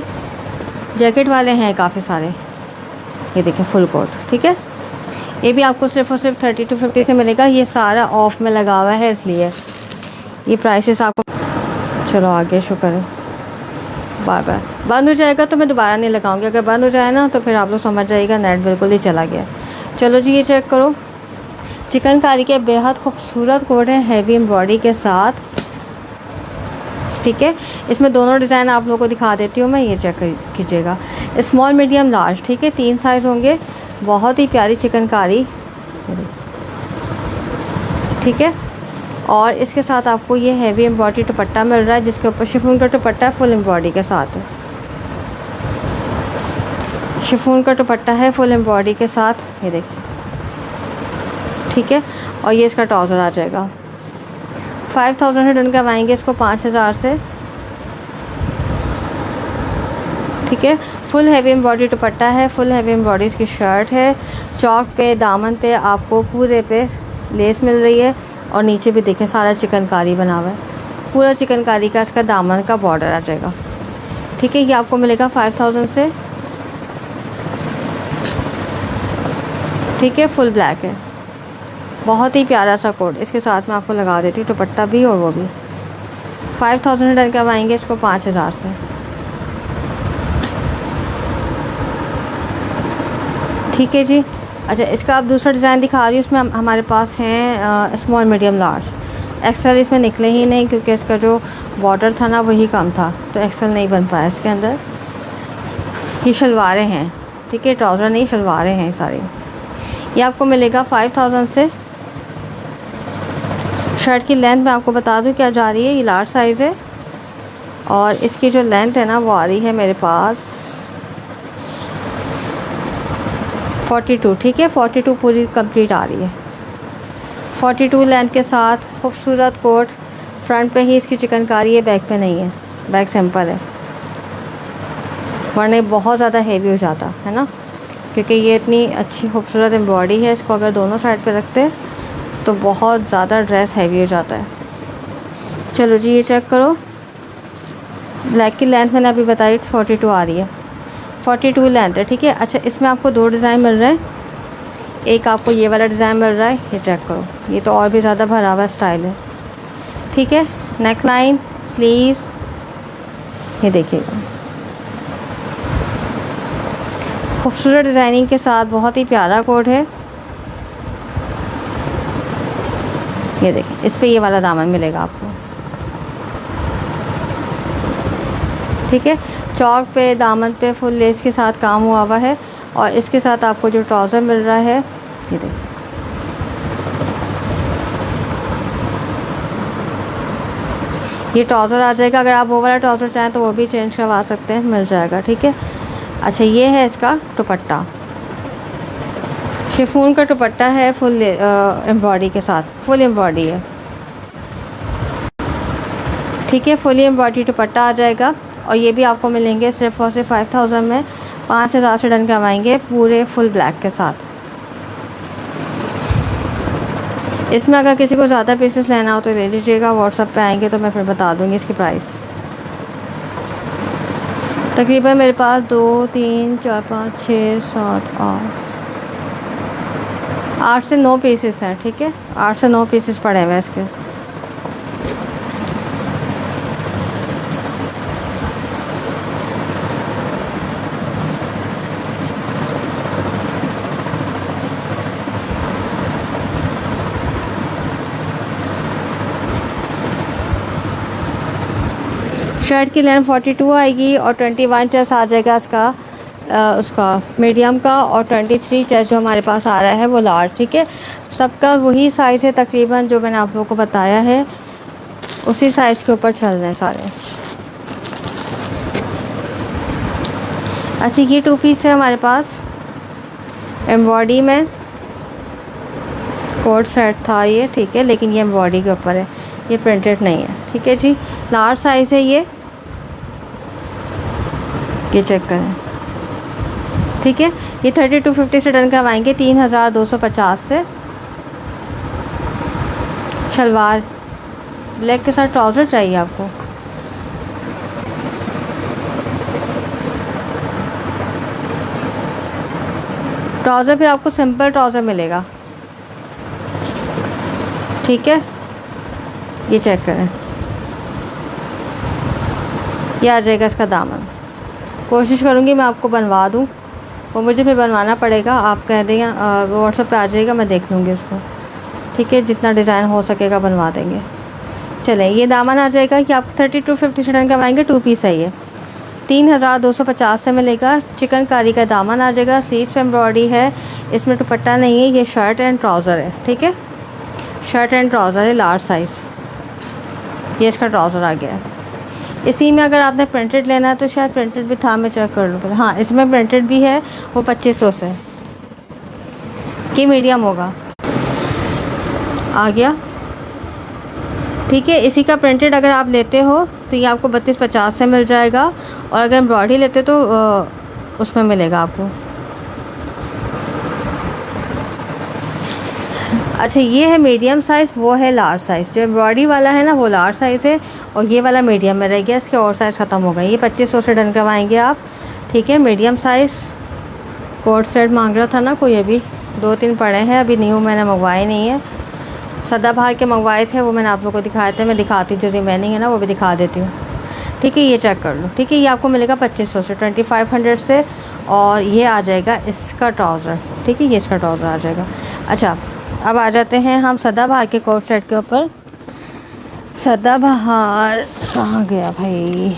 Speaker 1: जैकेट वाले हैं काफ़ी सारे, ये देखें फुल कोट, ठीक है। ये भी आपको सिर्फ़ और सिर्फ 3250 से मिलेगा। ये सारा ऑफ में लगा हुआ है इसलिए ये प्राइसेस आपको। चलो आगे, शुक्र है। बार बार बंद हो जाएगा तो मैं दोबारा नहीं लगाऊंगी। अगर बंद हो जाए ना तो फिर आप लोग समझ जाइएगा नेट बिल्कुल ही चला गया। चलो जी, ये चेक करो। चिकनकारी के बेहद खूबसूरत कोट है हैवी एम्ब्रॉयडरी के साथ, ठीक है। इसमें दोनों डिज़ाइन आप लोगों को दिखा देती हूँ मैं, ये चेक कीजिएगा। स्मॉल, मीडियम, लार्ज, ठीक है। 3 साइज़ होंगे। बहुत ही प्यारी चिकनकारी, ठीक है। और इसके साथ आपको ये हैवी एम्ब्रॉयडरी दुपट्टा मिल रहा है, जिसके ऊपर शिफॉन का दुपट्टा फुल एम्ब्रॉयडरी के साथ है। शिफॉन का दुपट्टा है फुल एम्ब्रॉयडरी के साथ, ये देखिए, ठीक है। और ये इसका ट्राउज़र आ जाएगा। 5000 से डन करवाएंगे इसको 5000 से, ठीक है। फुल हैवी एम्ब्रॉयडरी दुपट्टा है, फुल हैवी एम्ब्रॉयडरी इसकी शर्ट है। चौक पे, दामन पे आपको पूरे पे लेस मिल रही है और नीचे भी देखें सारा चिकनकारी बना हुआ है। पूरा चिकनकारी का इसका दामन का बॉर्डर आ जाएगा, ठीक है। ये आपको मिलेगा 5000 से, ठीक है। फुल ब्लैक है, बहुत ही प्यारा सा कोट। इसके साथ मैं आपको लगा देती हूँ दुपट्टा भी और वो भी। 5000 डन करवाएंगे इसको 5000 से, ठीक है जी। अच्छा, इसका अब दूसरा डिज़ाइन दिखा रही हूँ। उसमें हमारे पास हैं स्मॉल, मीडियम, लार्ज। एक्सेल इसमें निकले ही नहीं क्योंकि इसका जो बॉर्डर था ना वही कम था, तो एक्सेल नहीं बन पाया इसके अंदर। ये शलवारें हैं, ठीक है। ट्राउज़र नहीं, शलवारें हैं सारी। ये आपको मिलेगा 5000 से। शर्ट की लेंथ मैं आपको बता दूँ क्या जा रही है। ये लार्ज साइज़ है और इसकी जो लेंथ है ना वो आ रही है मेरे पास 42, ठीक है। 42 पूरी कंप्लीट आ रही है। 42 लेंथ के साथ खूबसूरत कोट। फ्रंट पे ही इसकी चिकनकारी है, बैक पे नहीं है, बैक सिंपल है, वरना बहुत ज़्यादा हेवी हो जाता है ना, क्योंकि ये इतनी अच्छी खूबसूरत एम्ब्रॉयडरी है। इसको अगर दोनों साइड पे रखते हैं तो बहुत ज़्यादा ड्रेस हैवी हो जाता है। चलो जी, ये चेक करो। ब्लैक की लेंथ मैंने अभी बताई 42 आ रही है, 42 लेंथ है, ठीक है। अच्छा, इसमें आपको 2 डिज़ाइन मिल रहे हैं। एक आपको ये वाला डिज़ाइन मिल रहा है, ये चेक करो। ये तो और भी ज़्यादा भरा हुआ स्टाइल है, ठीक है। नेक लाइन, स्लीव्स, ये देखिएगा खूबसूरत डिज़ाइनिंग के साथ, बहुत ही प्यारा कोट है। ये देखिए, इस पे ये वाला दामन मिलेगा आपको, ठीक है। चौक पे, दामन पे फुल लेस के साथ काम हुआ हुआ है और इसके साथ आपको जो ट्राउज़र मिल रहा है, ये देखिए, ये ट्राउज़र आ जाएगा। अगर आप वो वाला ट्राउज़र चाहें तो वो भी चेंज करवा सकते हैं, मिल जाएगा, ठीक है। अच्छा, ये है इसका दुपट्टा। शिफॉन का दुपट्टा है फुल एम्ब्रॉयडरी के साथ, फुल एम्ब्रॉयडरी है, ठीक है। फुल एम्ब्रॉयडरी दुपट्टा आ जाएगा और ये भी आपको मिलेंगे सिर्फ और सिर्फ 5000 में। 5000 से डन करवाएंगे पूरे फुल ब्लैक के साथ। इसमें अगर किसी को ज़्यादा पीसेस लेना हो तो ले लीजिएगा, व्हाट्सएप पे आएंगे तो मैं फिर बता दूँगी इसकी प्राइस। तकरीबन मेरे पास 2, 3, 4, 5, 6, 7, 8 से 9 पीसेस हैं, ठीक है। 8 से 9 पीसेस पड़े हुए हैं इसके। शर्ट की लेंथ 42 आएगी और 21 चेस्ट आ जाएगा इसका उसका मीडियम का, और 23 चेस्ट जो हमारे पास आ रहा है वो लार्ज। ठीक है, सबका वही साइज़ है तकरीबन जो मैंने आप लोगों को बताया है, उसी साइज़ के ऊपर चल रहे हैं सारे। अच्छा, ये 2 पीस है हमारे पास एम्ब्रॉयडरी में, कोट सेट था ये। ठीक है, लेकिन ये एम्ब्रॉयडरी के ऊपर है, ये प्रिंटेड नहीं है। ठीक है जी, लार्ज साइज़ है ये चेक करें। ठीक है, ये 3250 से डन करवाएंगे 3250 से। शलवार ब्लैक के साथ ट्राउज़र चाहिए आपको। ट्राउज़र फिर आपको सिंपल ट्राउज़र मिलेगा। ठीक है, ये चेक करें, ये आ जाएगा इसका दामन। कोशिश करूँगी मैं आपको बनवा दूँ, वो मुझे फिर बनवाना पड़ेगा। आप कह देंगे व्हाट्सएप पे आ जाएगा, मैं देख लूँगी उसको। ठीक है, जितना डिज़ाइन हो सकेगा बनवा देंगे। चलें, ये दामन आ जाएगा कि आप 3250 से डन करवाएंगे। 2 पीस है ये, 3250 से मिलेगा। चिकनकारी का दामन आ जाएगा, स्लीव्स पे एम्ब्रॉयडरी है, इसमें दुपट्टा नहीं है। ये शर्ट एंड ट्राउज़र है। ठीक है, शर्ट एंड ट्राउज़र है लार्ज साइज़, ये इसका ट्राउज़र आ गया है। इसी में अगर आपने प्रिंटेड लेना है तो शायद प्रिंटेड भी था, मैं चेक कर लूँ। हाँ, इसमें प्रिंटेड भी है, वो 2500 से, कि मीडियम होगा, आ गया। ठीक है, इसी का प्रिंटेड अगर आप लेते हो तो ये आपको 3250 से मिल जाएगा, और अगर एम्ब्रॉयडरी लेते तो उसमें मिलेगा आपको। अच्छा, ये है मीडियम साइज़, वो है लार्ज साइज़। जो एम्ब्रॉयडरी वाला है ना वो लार्ज साइज़ है, और ये वाला मीडियम में रह गया, इसके और साइज़ ख़त्म हो गए। ये 2500 से डन करवाएंगे आप। ठीक है, मीडियम साइज़। कोट सेट मांग रहा था ना कोई, अभी 2-3 पड़े हैं, अभी न्यू मैंने मंगवाए नहीं है। सदाबहार के मंगवाए थे, वो मैंने आप लोगों को दिखाए थे। मैं दिखाती हूँ, जो रिमेनिंग है ना वो भी दिखा देती हूँ। ठीक है, ये चेक कर लो। ठीक है, ये आपको मिलेगा 2500 से, 2500 से, और ये आ जाएगा इसका ट्राउज़र। ठीक है, ये इसका ट्राउज़र आ जाएगा। अच्छा, अब आ जाते हैं हम सदाबहार के कोट सेट के ऊपर। सदाबहार कहाँ गया भाई?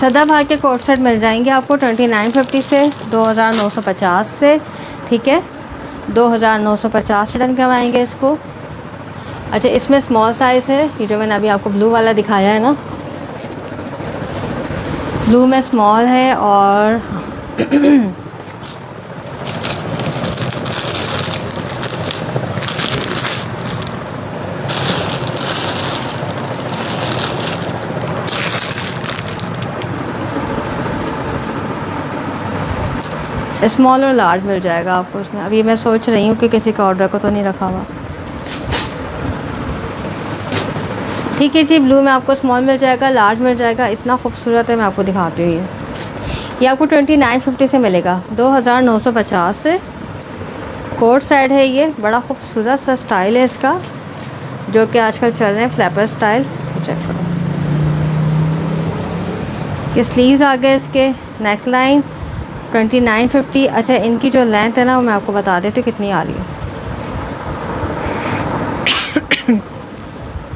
Speaker 1: सदाबहार के कोट सेट मिल जाएंगे आपको 2950 से 2950 से। ठीक है, 2950 से डन करवाएंगे इसको। अच्छा, इसमें स्मॉल साइज़ है, ये जो मैंने अभी आपको ब्लू वाला दिखाया है ना, ब्लू में स्मॉल है, और स्मॉल और लार्ज मिल जाएगा आपको इसमें। अभी मैं सोच रही हूँ कि किसी का ऑर्डर को तो नहीं रखा हुआ। ठीक है जी, ब्लू में आपको स्मॉल मिल जाएगा, लार्ज मिल जाएगा। इतना खूबसूरत है, मैं आपको दिखाती हूँ। ये आपको 2950 से मिलेगा, 2950 से। कोट साइड है ये, बड़ा खूबसूरत सा स्टाइल है इसका, जो कि आजकल चल रहे हैं फ्लैपर स्टाइल। चेक करो, ये स्लीव्स आ गए इसके, नेक लाइन 2950। अच्छा, इनकी जो लेंथ है ना वो मैं आपको बता देती हूँ कितनी आ रही है।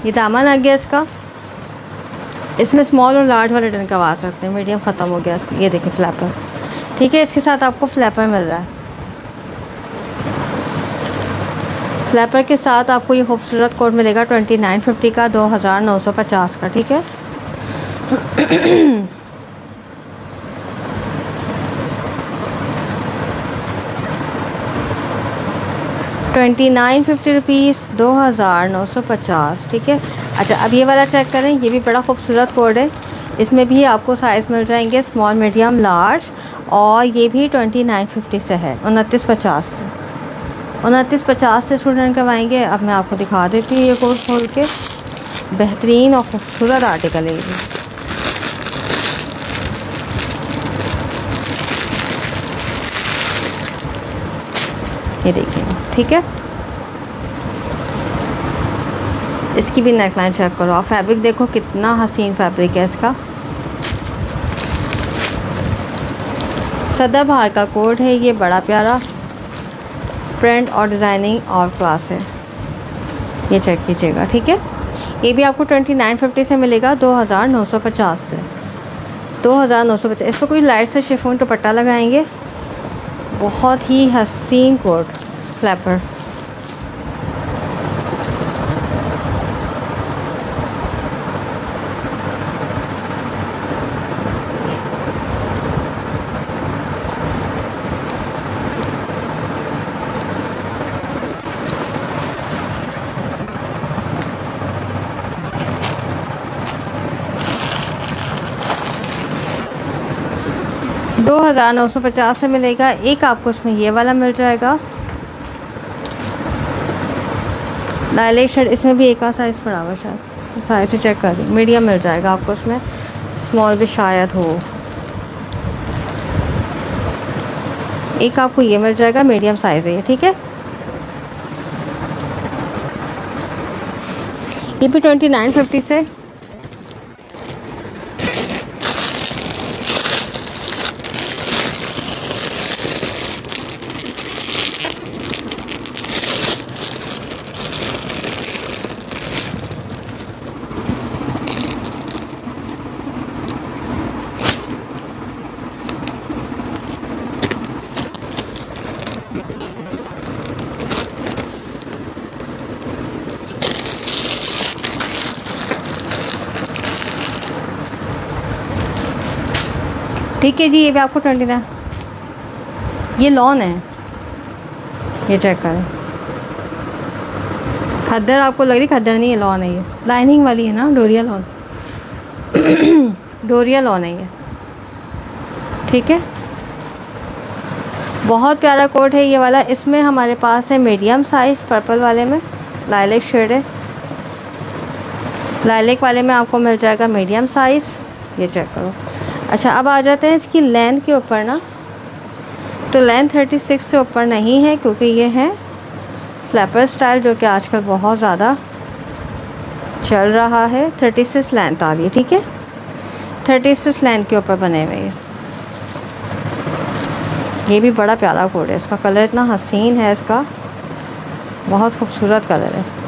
Speaker 1: ये दामन आ गया इसका, इसमें स्मॉल और लार्ज वाले डन करवा सकते हैं, मीडियम ख़त्म हो गया इसका। ये देखिए फ्लैपर। ठीक है, इसके साथ आपको फ्लैपर मिल रहा है। फ्लैपर के साथ आपको ये खूबसूरत कोट मिलेगा 2950 का, 2950 का। ठीक है, 2950 रुपीज़, 2950। ठीक है। अच्छा, अब ये वाला चेक करें, ये भी बड़ा खूबसूरत कोड है। इसमें भी आपको साइज़ मिल जाएंगे स्मॉल, मीडियम, लार्ज, और ये भी 2950 से है, 2950 से। 2950 से स्टूडेंट करवाएंगे। अब मैं आपको दिखा देती हूँ ये कोड खोल के। बेहतरीन और खूबसूरत आर्टिकल है ये। 2950 ये देखिए, ठीक है। इसकी भी नेक लाइन चेक करो, आप फैब्रिक देखो कितना हसीन फैब्रिक है इसका। सदाबहार का कोड है ये, बड़ा प्यारा प्रिंट और डिज़ाइनिंग और क्लास है। ये चेक कीजिएगा, ठीक है। ये भी आपको 2950 से मिलेगा 2950 से, 2950। इस पर कोई लाइट से शिफॉन दुपट्टा लगाएंगे, बहुत ही हसीन कोट फ्लैपर। दो 2950 से मिलेगा। एक आपको उसमें ये वाला मिल जाएगा लाइलेक शेड, इसमें भी एक का साइज़ पड़ा हुआ, शायद साइज़ से चेक कर दी, मीडियम मिल जाएगा आपको उसमें, स्मॉल भी शायद हो। एक आपको ये मिल जाएगा, मीडियम साइज़ है ये, ठीक है। ये भी 2950 से। ठीक है जी, ये भी आपको 29। ये लॉन है, ये चेक करें। खद्दर आपको लग रही, खद्दर नहीं है, लॉन है ये, लाइनिंग वाली है ना, डोरिया लॉन डोरिया लॉन है ये, ठीक है। बहुत प्यारा कोट है ये वाला। इसमें हमारे पास है मीडियम साइज़, पर्पल वाले में लाइलेक शेड है, लाइलेक वाले में आपको मिल जाएगा मीडियम साइज़, ये चेक करो। अच्छा, अब आ जाते हैं इसकी लेंथ के ऊपर ना, तो लेंथ 36 से ऊपर नहीं है, क्योंकि ये है फ्लैपर स्टाइल जो कि आजकल बहुत ज़्यादा चल रहा है। 36 लेंथ आ गई, ठीक है। 36 लेंथ के ऊपर बने हुए ये भी बड़ा प्यारा कोड है। इसका कलर इतना हसीन है, इसका बहुत खूबसूरत कलर है।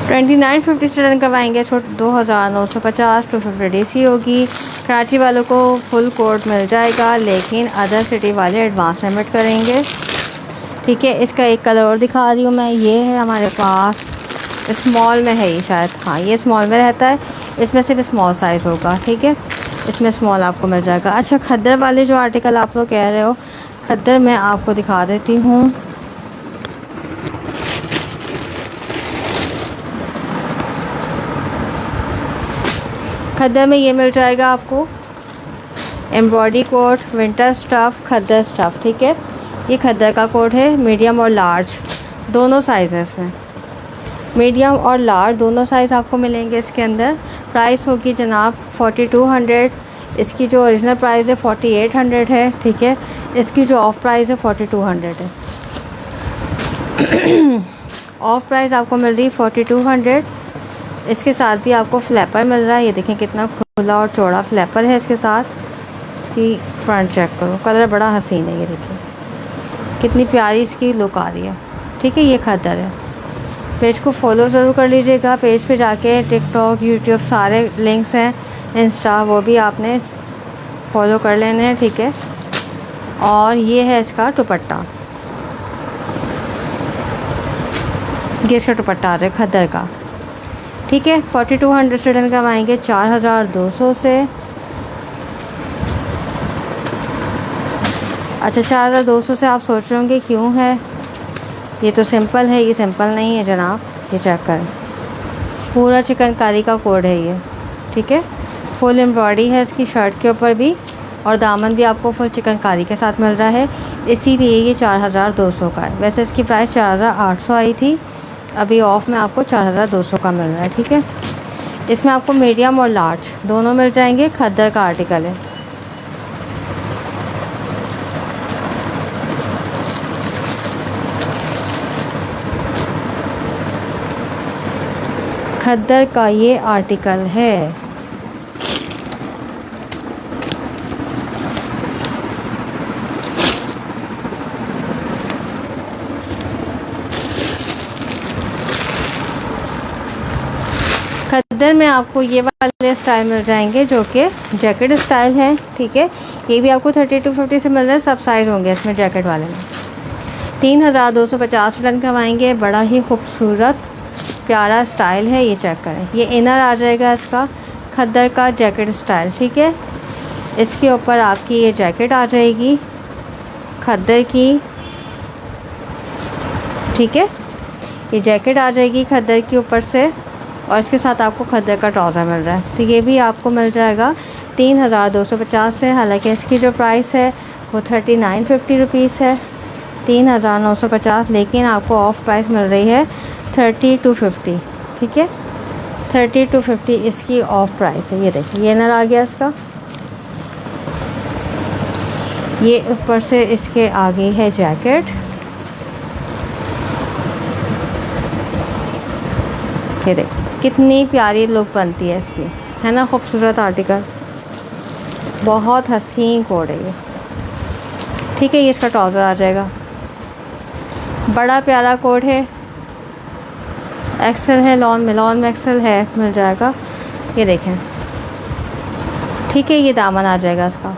Speaker 1: $29.50 से रन करवाएंगे, छोट 2950, 250 DC होगी। कराची वालों को फुल कोट मिल जाएगा, लेकिन अदर सिटी वाले एडवांस पेमेंट करेंगे, ठीक है। इसका एक कलर और दिखा रही हूँ मैं, ये है हमारे पास, स्मॉल में है ये शायद, हाँ ये स्मॉल में रहता है, इसमें सिर्फ स्मॉल साइज़ होगा, ठीक है। इसमें स्मॉल आपको मिल जाएगा। अच्छा, खद्दर वाले जो आर्टिकल आप लोग कह रहे हो, खद्दर मैं आपको दिखा देती हूँ। खद्दर में ये मिल जाएगा आपको एम्ब्रॉयडरी कोट, विंटर स्टफ़, खद्दर स्टफ़, ठीक है। ये खद्दर का कोट है, मीडियम और लार्ज दोनों साइज़ है इसमें, मीडियम और लार्ज दोनों साइज़ आपको मिलेंगे इसके अंदर। प्राइस होगी जनाब 4200। इसकी जो ओरिजिनल प्राइस है 4800 है, ठीक है। इसकी जो ऑफ़ प्राइस है 4200 है। ऑफ़ प्राइस आपको मिल रही है 4200। इसके साथ भी आपको फ्लैपर मिल रहा है, ये देखें कितना खुला और चौड़ा फ्लैपर है इसके साथ। इसकी फ्रंट चेक करो, कलर बड़ा हसीन है, ये देखिए कितनी प्यारी इसकी लुक आ रही है, ठीक है। ये खद्दर है। पेज को फॉलो ज़रूर कर लीजिएगा, पेज पे जाके टिकटॉक, यूट्यूब सारे लिंक्स हैं, इंस्टा, वो भी आपने फॉलो कर लेने हैं, ठीक है। और ये है इसका दुपट्टा, ये इसका दुपट्टा आ जाए खद्दर का, ठीक है। 4200 से डन करवाएंगे 4200 से। अच्छा, 4200 से आप सोच रहे होंगे क्यों है, ये तो सिंपल है। ये सिंपल नहीं है जनाब, ये चेक करें, पूरा चिकनकारी का कोड है ये, ठीक है। फुल एम्ब्रॉयडरी है इसकी शर्ट के ऊपर भी, और दामन भी आपको फुल चिकनकारी के साथ मिल रहा है, इसीलिए ये 4200 का है। वैसे इसकी प्राइस 4800 आई थी, अभी ऑफ़ में आपको 4200 का मिल रहा है, ठीक है। इसमें आपको मीडियम और लार्ज दोनों मिल जाएंगे। खद्दर का आर्टिकल है। खद्दर का ये आर्टिकल है। खद्दर में आपको ये वाले स्टाइल मिल जाएंगे जो कि जैकेट स्टाइल है, ठीक है। ये भी आपको 3250 से मिल रहा है, सब साइज़ होंगे इसमें जैकेट वाले में। 3250 रिटर्न करवाएंगे। बड़ा ही खूबसूरत प्यारा स्टाइल है, ये चेक करें। ये इनर आ जाएगा इसका, खद्दर का जैकेट स्टाइल, ठीक है। इसके ऊपर आपकी ये जैकेट आ जाएगी खद्दर की, ठीक है। ये जैकेट आ जाएगी खद्दर के ऊपर से, और इसके साथ आपको खद्दर का ट्राउज़र मिल रहा है, तो ये भी आपको मिल जाएगा 3250 से। हालांकि इसकी जो प्राइस है वो 3950 रुपीज़ है, 3950, लेकिन आपको ऑफ़ प्राइस मिल रही है 3250, ठीक है। 3250 इसकी ऑफ़ प्राइस है। ये देखिए ये नर आ गया इसका, ये ऊपर से इसके आगे है जैकेट, ये देखो कितनी प्यारी लुक बनती है इसकी, है ना। खूबसूरत आर्टिकल, बहुत हसीन कोड है ये, ठीक है। ये इसका ट्राउज़र आ जाएगा, बड़ा प्यारा कोड है, एक्सेल है, लॉन में एक्सेल है, मिल जाएगा। ये देखें, ठीक है। ये दामन आ जाएगा इसका,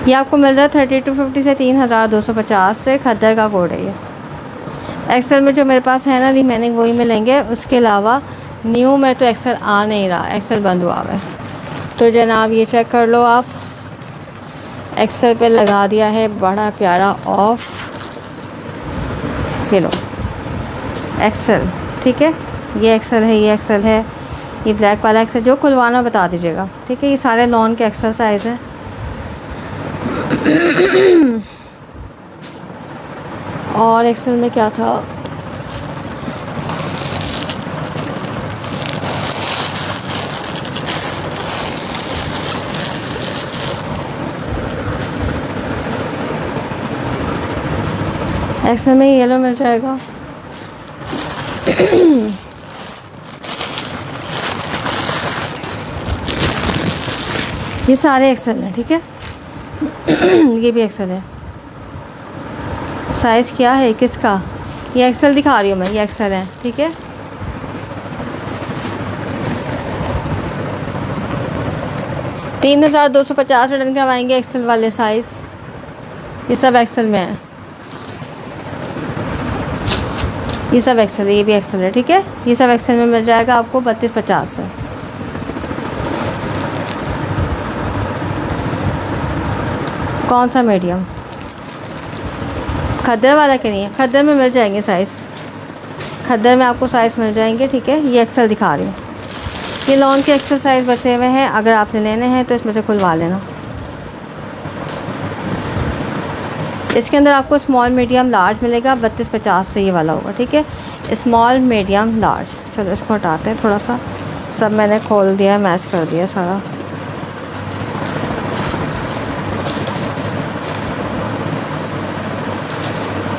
Speaker 1: ये आपको मिल रहा है 3250 से 3250 से। खद्दर का कोड है ये। एक्सेल में जो मेरे पास है ना रिमेनिंग वही मिलेंगे, उसके अलावा न्यू में तो एक्सेल आ नहीं रहा, एक्सेल बंद हुआ है। तो जनाब ये चेक कर लो आप, एक्सेल पे लगा दिया है बड़ा प्यारा ऑफ, ये लो एक्सेल, ठीक है। ये एक्सेल है, ये एक्सेल है, ये ब्लैक वाला एक्सेल, जो खुलवाना बता दीजिएगा, ठीक है। ये सारे लॉन के एक्सेल साइज़ हैं। और एक्सेल में क्या था, एक्सेल में येलो मिल जाएगा। ये सारे एक्सेल हैं, ठीक है। ये भी एक्सेल है। साइज़ क्या है किसका, ये एक्सेल दिखा रही हूँ मैं, ये एक्सेल है, ठीक है। $3250 रिटर्न करवाएंगे एक्सेल वाले साइज़, ये सब एक्सेल में है, ये सब एक्सेल है, ये भी एक्सेल है, ठीक है। ये सब एक्सेल में मिल जाएगा आपको 3250 से। कौन सा मीडियम, खद्दर वाला के नहीं है, खद्दर में मिल जाएंगे साइज़, खद्दर में आपको साइज़ मिल जाएंगे, ठीक है। ये एक्सेल दिखा रही हूँ, ये लॉन के एक्सेल साइज़ बचे हुए हैं, अगर आपने लेने हैं तो इसमें से खुलवा लेना। इसके अंदर आपको स्मॉल मीडियम लार्ज मिलेगा, 3250 से ये वाला होगा, ठीक है। स्मॉल मीडियम लार्ज, चलो इसको हटाते हैं थोड़ा सा, सब मैंने खोल दिया, मैच कर दिया सारा।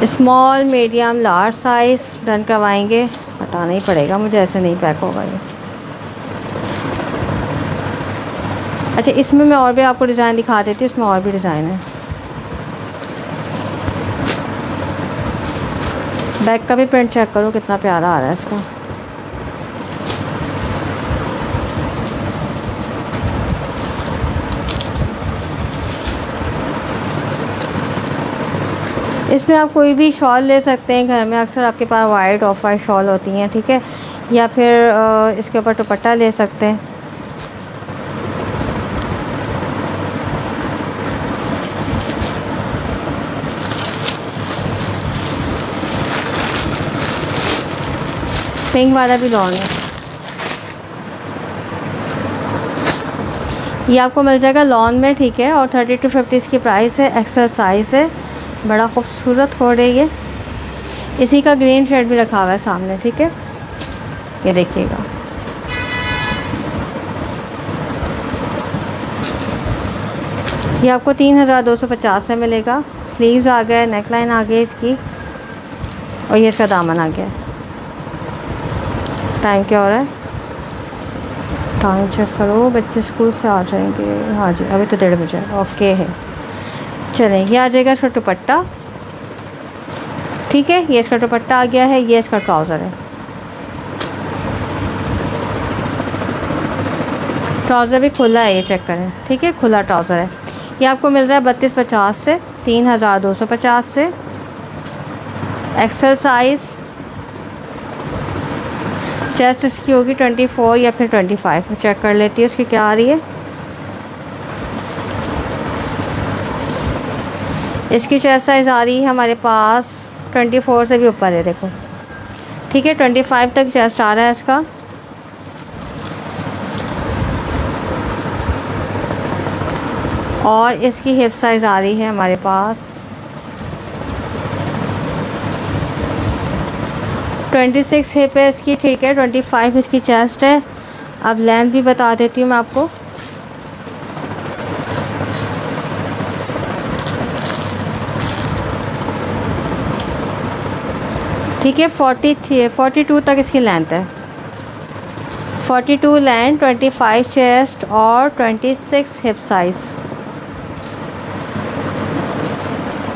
Speaker 1: Small medium large size done करवाएंगे, हटाना ही पड़ेगा मुझे, ऐसे नहीं पैक होगा ये। अच्छा, इसमें मैं और भी आपको डिज़ाइन दिखा देती हूँ, इसमें और भी डिज़ाइन है। बैक का भी प्रिंट चेक करो कितना प्यारा आ रहा है इसका। इसमें आप कोई भी शॉल ले सकते हैं, घर में अक्सर आपके पास वाइट ऑफ वाइट शॉल होती हैं, ठीक है। या फिर इसके ऊपर दुपट्टा ले सकते हैं। पिंक वाला भी लॉन है। ये आपको मिल जाएगा लॉन में, ठीक है। और 30 to 50 इसकी प्राइस है। एक्सेल साइज़ है, बड़ा खूबसूरत कोड है ये। इसी का ग्रीन शेड भी रखा हुआ है सामने, ठीक है। ये देखिएगा, ये आपको 3250 से मिलेगा। स्लीव्स आ गए, नेकलाइन आ गई इसकी, और ये इसका दामन आ गया। टाइम क्या हो रहा है? टाइम चेक करो, बच्चे स्कूल से आ जाएंगे। हाँ जी, अभी तो 1:30 बजे है। ओके है, चलें। ये आ जाएगा इसका दुपट्टा, ठीक है। ये इसका दुपट्टा आ गया है। ये इसका ट्राउज़र है। ट्राउज़र भी खुला है, ये चेक करें, ठीक है। खुला ट्राउज़र है। ये आपको मिल रहा है 3250 से, 3250 से। Excel size. चेस्ट इसकी होगी 24 या फिर 25। मैं चेक कर लेती हूँ उसकी क्या आ रही है। इसकी चेस्ट साइज़ आ रही है हमारे पास 24 से भी ऊपर है, देखो, ठीक है। 25 तक चेस्ट आ रहा है इसका। और इसकी हिप साइज़ आ रही है हमारे पास 26 हिप है इसकी, ठीक है। 25 इसकी चेस्ट है। अब लेंथ भी बता देती हूँ मैं आपको। ठीक है, 42 तक इसकी लेंथ है। 42 लेंथ, 25 चेस्ट और 26 hip size.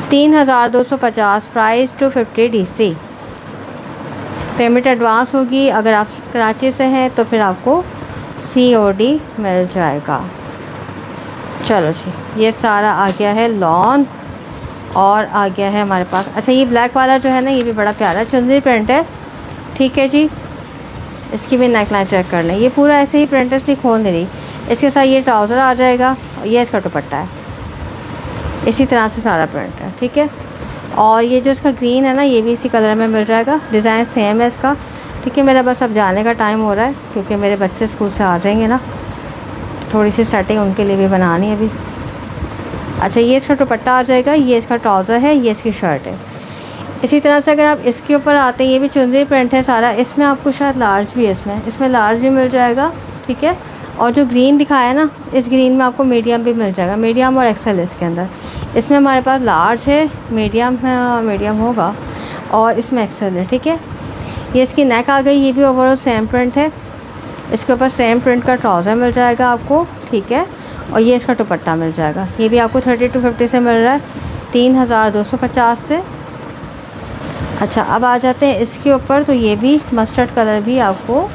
Speaker 1: 3250 price, 250 DC। Payment advance होगी। अगर आप कराची से हैं तो फिर आपको COD मिल जाएगा। चलो जी, ये सारा आ गया है लॉन, और आ गया है हमारे पास। अच्छा, ये ब्लैक वाला जो है ना, ये भी बड़ा प्यारा चुंदरी प्रिंट है, ठीक है जी। इसकी भी नेकलाइन चेक कर लें। ये पूरा ऐसे ही प्रिंट है, इसकी खोल नहीं रही। इसके साथ ये ट्राउज़र आ जाएगा, और ये इसका दुपट्टा है। इसी तरह से सारा प्रिंट है, ठीक है। और ये जो इसका ग्रीन है ना, ये भी इसी कलर में मिल जाएगा। डिज़ाइन सेम है इसका, ठीक है। मेरा बस अब जाने का टाइम हो रहा है, क्योंकि मेरे बच्चे स्कूल से आ जाएंगे ना, तो थोड़ी सी सेटिंग उनके लिए भी बनानी है अभी। अच्छा, ये इसका दुपट्टा आ जाएगा। ये इसका ट्राउज़र है, ये इसकी शर्ट है। इसी तरह से अगर आप इसके ऊपर आते हैं, ये भी चुंदरी प्रिंट है सारा। इसमें आपको शायद लार्ज भी है, इसमें लार्ज भी मिल जाएगा, ठीक है। और जो ग्रीन दिखाया ना, इस ग्रीन में आपको मीडियम भी मिल जाएगा। मीडियम और एक्सेल इसके अंदर। इसमें हमारे पास लार्ज है, मीडियम है, मीडियम होगा, और इसमें एक्सेल है, ठीक है। ये इसकी नेक आ गई। ये भी ओवरऑल सेम प्रिंट है। इसके ऊपर सेम प्रिंट का ट्राउज़र मिल जाएगा आपको, ठीक है। और ये इसका दुपट्टा मिल जाएगा। ये भी आपको 30 to 50 से मिल रहा है, 3250 से। अच्छा, अब आ जाते हैं इसके ऊपर। तो ये भी मस्टर्ड कलर भी आपको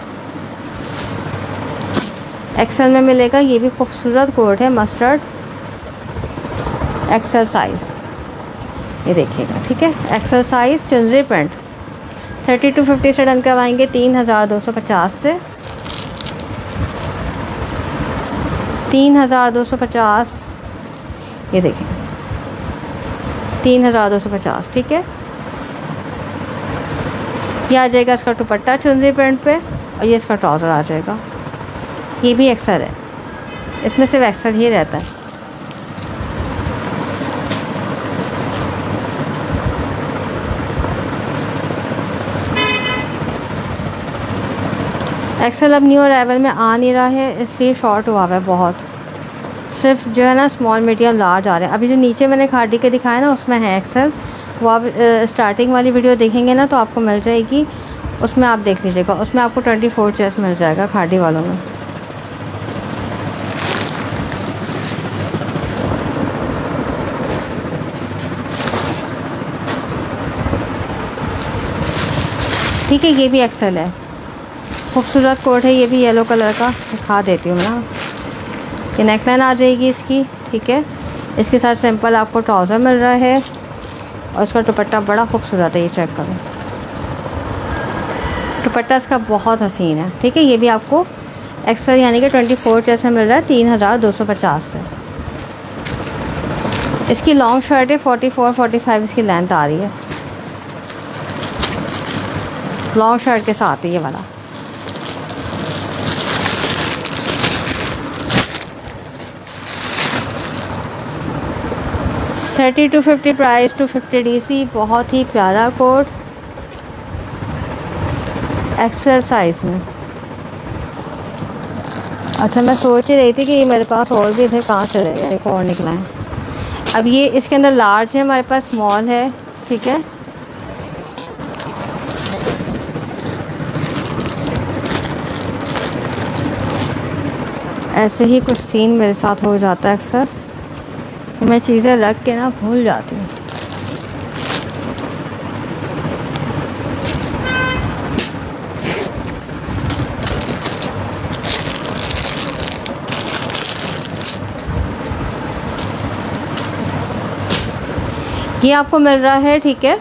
Speaker 1: एक्सेल में मिलेगा। ये भी खूबसूरत कोट है, मस्टर्ड एक्सेल साइज़। ये देखिएगा, ठीक है। एक्सेल साइज़ चुंदरी प्रिंट। 30 to 50 से डन करवाएंगे 3250 से। 3250, ये देखिए 3250, ठीक है। ये आ जाएगा इसका दुपट्टा चुंदरी प्रिंट पे, और ये इसका ट्राउज़र आ जाएगा। ये भी एक्सेल है, इसमें सिर्फ एक्सेल ही रहता है। एक्सेल अब न्यू अराइवल में आ नहीं रहा है, इसलिए शॉर्ट हुआ है बहुत। सिर्फ जो है ना स्मॉल मीडियम लार्ज आ रहे हैं। अभी जो नीचे मैंने खादी के दिखाया ना, उसमें है एक्सेल। वो आप स्टार्टिंग वाली वीडियो देखेंगे ना तो आपको मिल जाएगी, उसमें आप देख लीजिएगा। उसमें आपको 24 चेस्ट मिल जाएगा खादी वालों में। ठीक है, ये भी एक्सेल है। खूबसूरत कोट है, ये भी येलो कलर का। दिखा देती हूँ ना। ये नेकलाइन आ जाएगी इसकी, ठीक है। इसके साथ सिंपल आपको ट्राउज़र मिल रहा है, और इसका दुपट्टा बड़ा खूबसूरत है। ये चेक करो, दुपट्टा इसका बहुत हसीन है, ठीक है। ये भी आपको एक्सेल यानी कि 24 चेस्ट में मिल रहा है 3250 से। इसकी लॉन्ग शर्ट है, 44-45 इसकी लेंथ आ रही है। लॉन्ग शर्ट के साथ है ये वाला। 30-50 प्राइस, 250 DC। बहुत ही प्यारा कोट, एक्सेल साइज़ में। अच्छा, मैं सोच ही रही थी कि मेरे पास और भी थे, कहाँ चले गए, एक और निकला है। अब ये इसके अंदर लार्ज है, हमारे पास स्मॉल है, ठीक है। ऐसे ही कुछ सीन मेरे साथ हो जाता है अक्सर, मैं चीज़ें रख के ना भूल जाती हूँ। ये आपको मिल रहा है, ठीक है।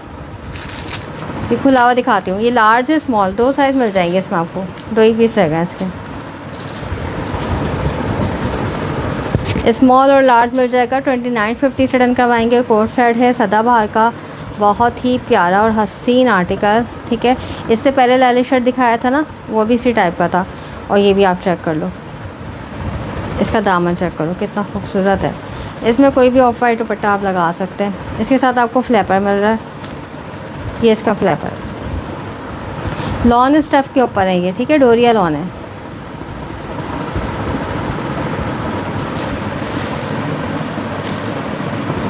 Speaker 1: ये खुला हुआ दिखाती हूँ, ये लार्ज है स्मॉल, दो साइज़ मिल जाएंगे इसमें आपको, दो ही पीस रह गए इसके। स्मॉल और लार्ज मिल जाएगा। 2950 से डन करवाएंगे। कोट सेट है सदाबहार का, बहुत ही प्यारा और हसीन आर्टिकल, ठीक है। इससे पहले लाली शर्ट दिखाया था ना, वो भी इसी टाइप का था। और ये भी आप चेक कर लो, इसका दामन चेक करो कितना खूबसूरत है। इसमें कोई भी ऑफ वाइट दुपट्टा आप लगा सकते हैं। इसके साथ आपको फ्लैपर मिल रहा है, ये इसका फ्लैपर लॉन स्टफ़ के ऊपर है ये, ठीक है, डोरिया लॉन है।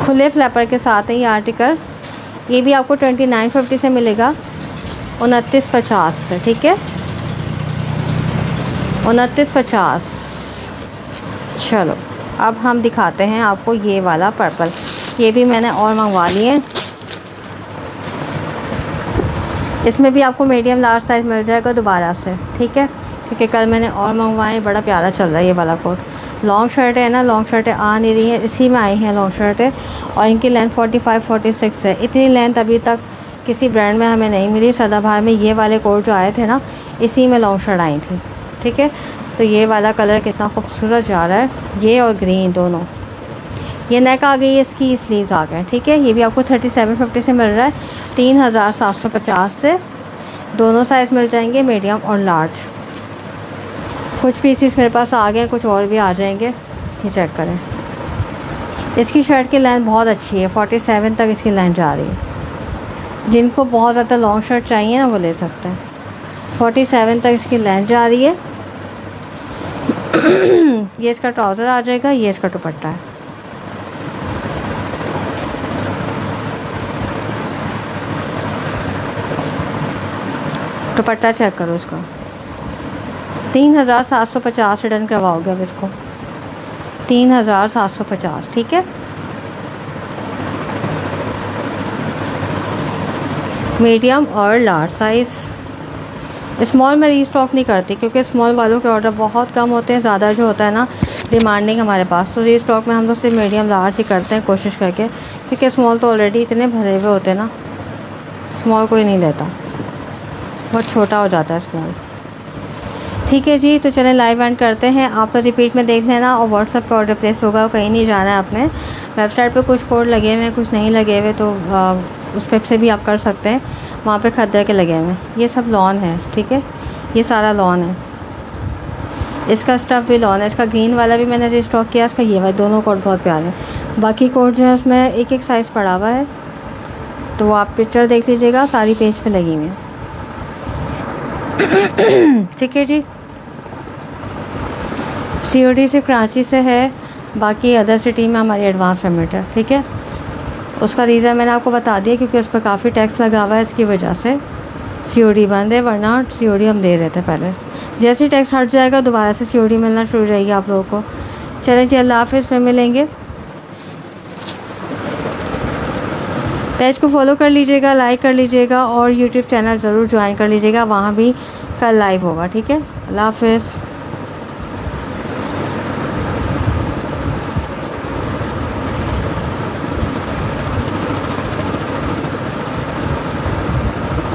Speaker 1: खुले फ्लैपर के साथ है ये आर्टिकल। ये भी आपको 2950 से मिलेगा, 2950 से, ठीक है, 2950। चलो अब हम दिखाते हैं आपको ये वाला पर्पल। ये भी मैंने और मंगवा लिए। इसमें भी आपको मीडियम लार्ज साइज़ मिल जाएगा दोबारा से, ठीक है, क्योंकि कल मैंने और मंगवाए। बड़ा प्यारा चल रहा है ये वाला कोट। लॉन्ग शर्ट है ना, लॉन्ग शर्टें आ नहीं रही हैं, इसी में आई हैं लॉन्ग शर्टें। और इनकी लेंथ 45-46 है। इतनी लेंथ अभी तक किसी ब्रांड में हमें नहीं मिली। सदाबहार में ये वाले कोट जो आए थे ना, इसी में लॉन्ग शर्ट आई थी, ठीक है। तो ये वाला कलर कितना खूबसूरत जा रहा है, ये और ग्रीन दोनों। ये नेक आ गई है, इसकी स्लीव्स आ गए, ठीक है। ये भी आपको 3750 से मिल रहा है, 3750 से। दोनों साइज़ मिल जाएंगे, मीडियम और लार्ज। कुछ पीसीस मेरे पास आ गए, कुछ और भी आ जाएंगे, ये चेक करें। इसकी शर्ट की लेंथ बहुत अच्छी है, 47 तक इसकी लेंथ जा रही है। जिनको बहुत ज़्यादा लॉन्ग शर्ट चाहिए ना, वो ले सकते हैं। 47 तक इसकी लेंथ जा रही है। ये इसका ट्राउज़र आ जाएगा, ये इसका दुपट्टा है। दुपट्टा चेक करो इसका, 3750 रिटर्न करवाओगे अब इसको, 3750, ठीक है। मीडियम और लार्ज साइज़। स्मॉल में रीस्टॉक नहीं करती, क्योंकि स्मॉल वालों के ऑर्डर बहुत कम होते हैं, ज़्यादा जो होता है ना डिमांडिंग हमारे पास, तो रीस्टॉक में हम लोग सिर्फ मीडियम लार्ज ही करते हैं कोशिश करके, क्योंकि स्मॉल तो ऑलरेडी इतने भरे हुए होते हैं ना, स्मॉल कोई नहीं लेता, बहुत छोटा हो जाता है स्मॉल, ठीक है जी। तो चलें लाइव एंड करते हैं। आप तो रिपीट में देख लेना, और व्हाट्सएप पे ऑर्डर प्लेस होगा, कहीं नहीं जाना है आपने। वेबसाइट पे कुछ कोड लगे हुए हैं, कुछ नहीं लगे हुए, तो उस पर से भी आप कर सकते हैं, वहाँ पे खद्दर के लगे हुए हैं। ये सब लॉन है, ठीक है, ये सारा लॉन है। इसका स्टफ़ भी लॉन है। इसका ग्रीन वाला भी मैंने रिस्टॉक किया, इसका ये वाला, दोनों कोड बहुत प्यारे हैं। बाकी कोड जो है उसमें एक एक साइज़ पड़ा हुआ है, तो आप पिक्चर देख लीजिएगा, सारी पेज पे लगी हुई है, ठीक है जी। COD सिर्फ कराची से है, बाकी अदर सिटी में हमारी एडवांस पेमेंट है, ठीक है। उसका रीज़न मैंने आपको बता दिया, क्योंकि उस पर काफ़ी टैक्स लगा हुआ है, इसकी वजह से COD बंद है, वरना COD हम दे रहे थे पहले। जैसे ही टैक्स हट जाएगा दोबारा से COD मिलना शुरू हो जाएगी आप लोगों को। चलें जी, अल्लाह हाफ़िज़, फिर मिलेंगे। पेज को फॉलो कर लीजिएगा, लाइक कर लीजिएगा, और यूट्यूब चैनल ज़रूर ज्वाइन कर लीजिएगा, वहाँ भी कल लाइव होगा, ठीक है। अल्लाह हाफ़िज़।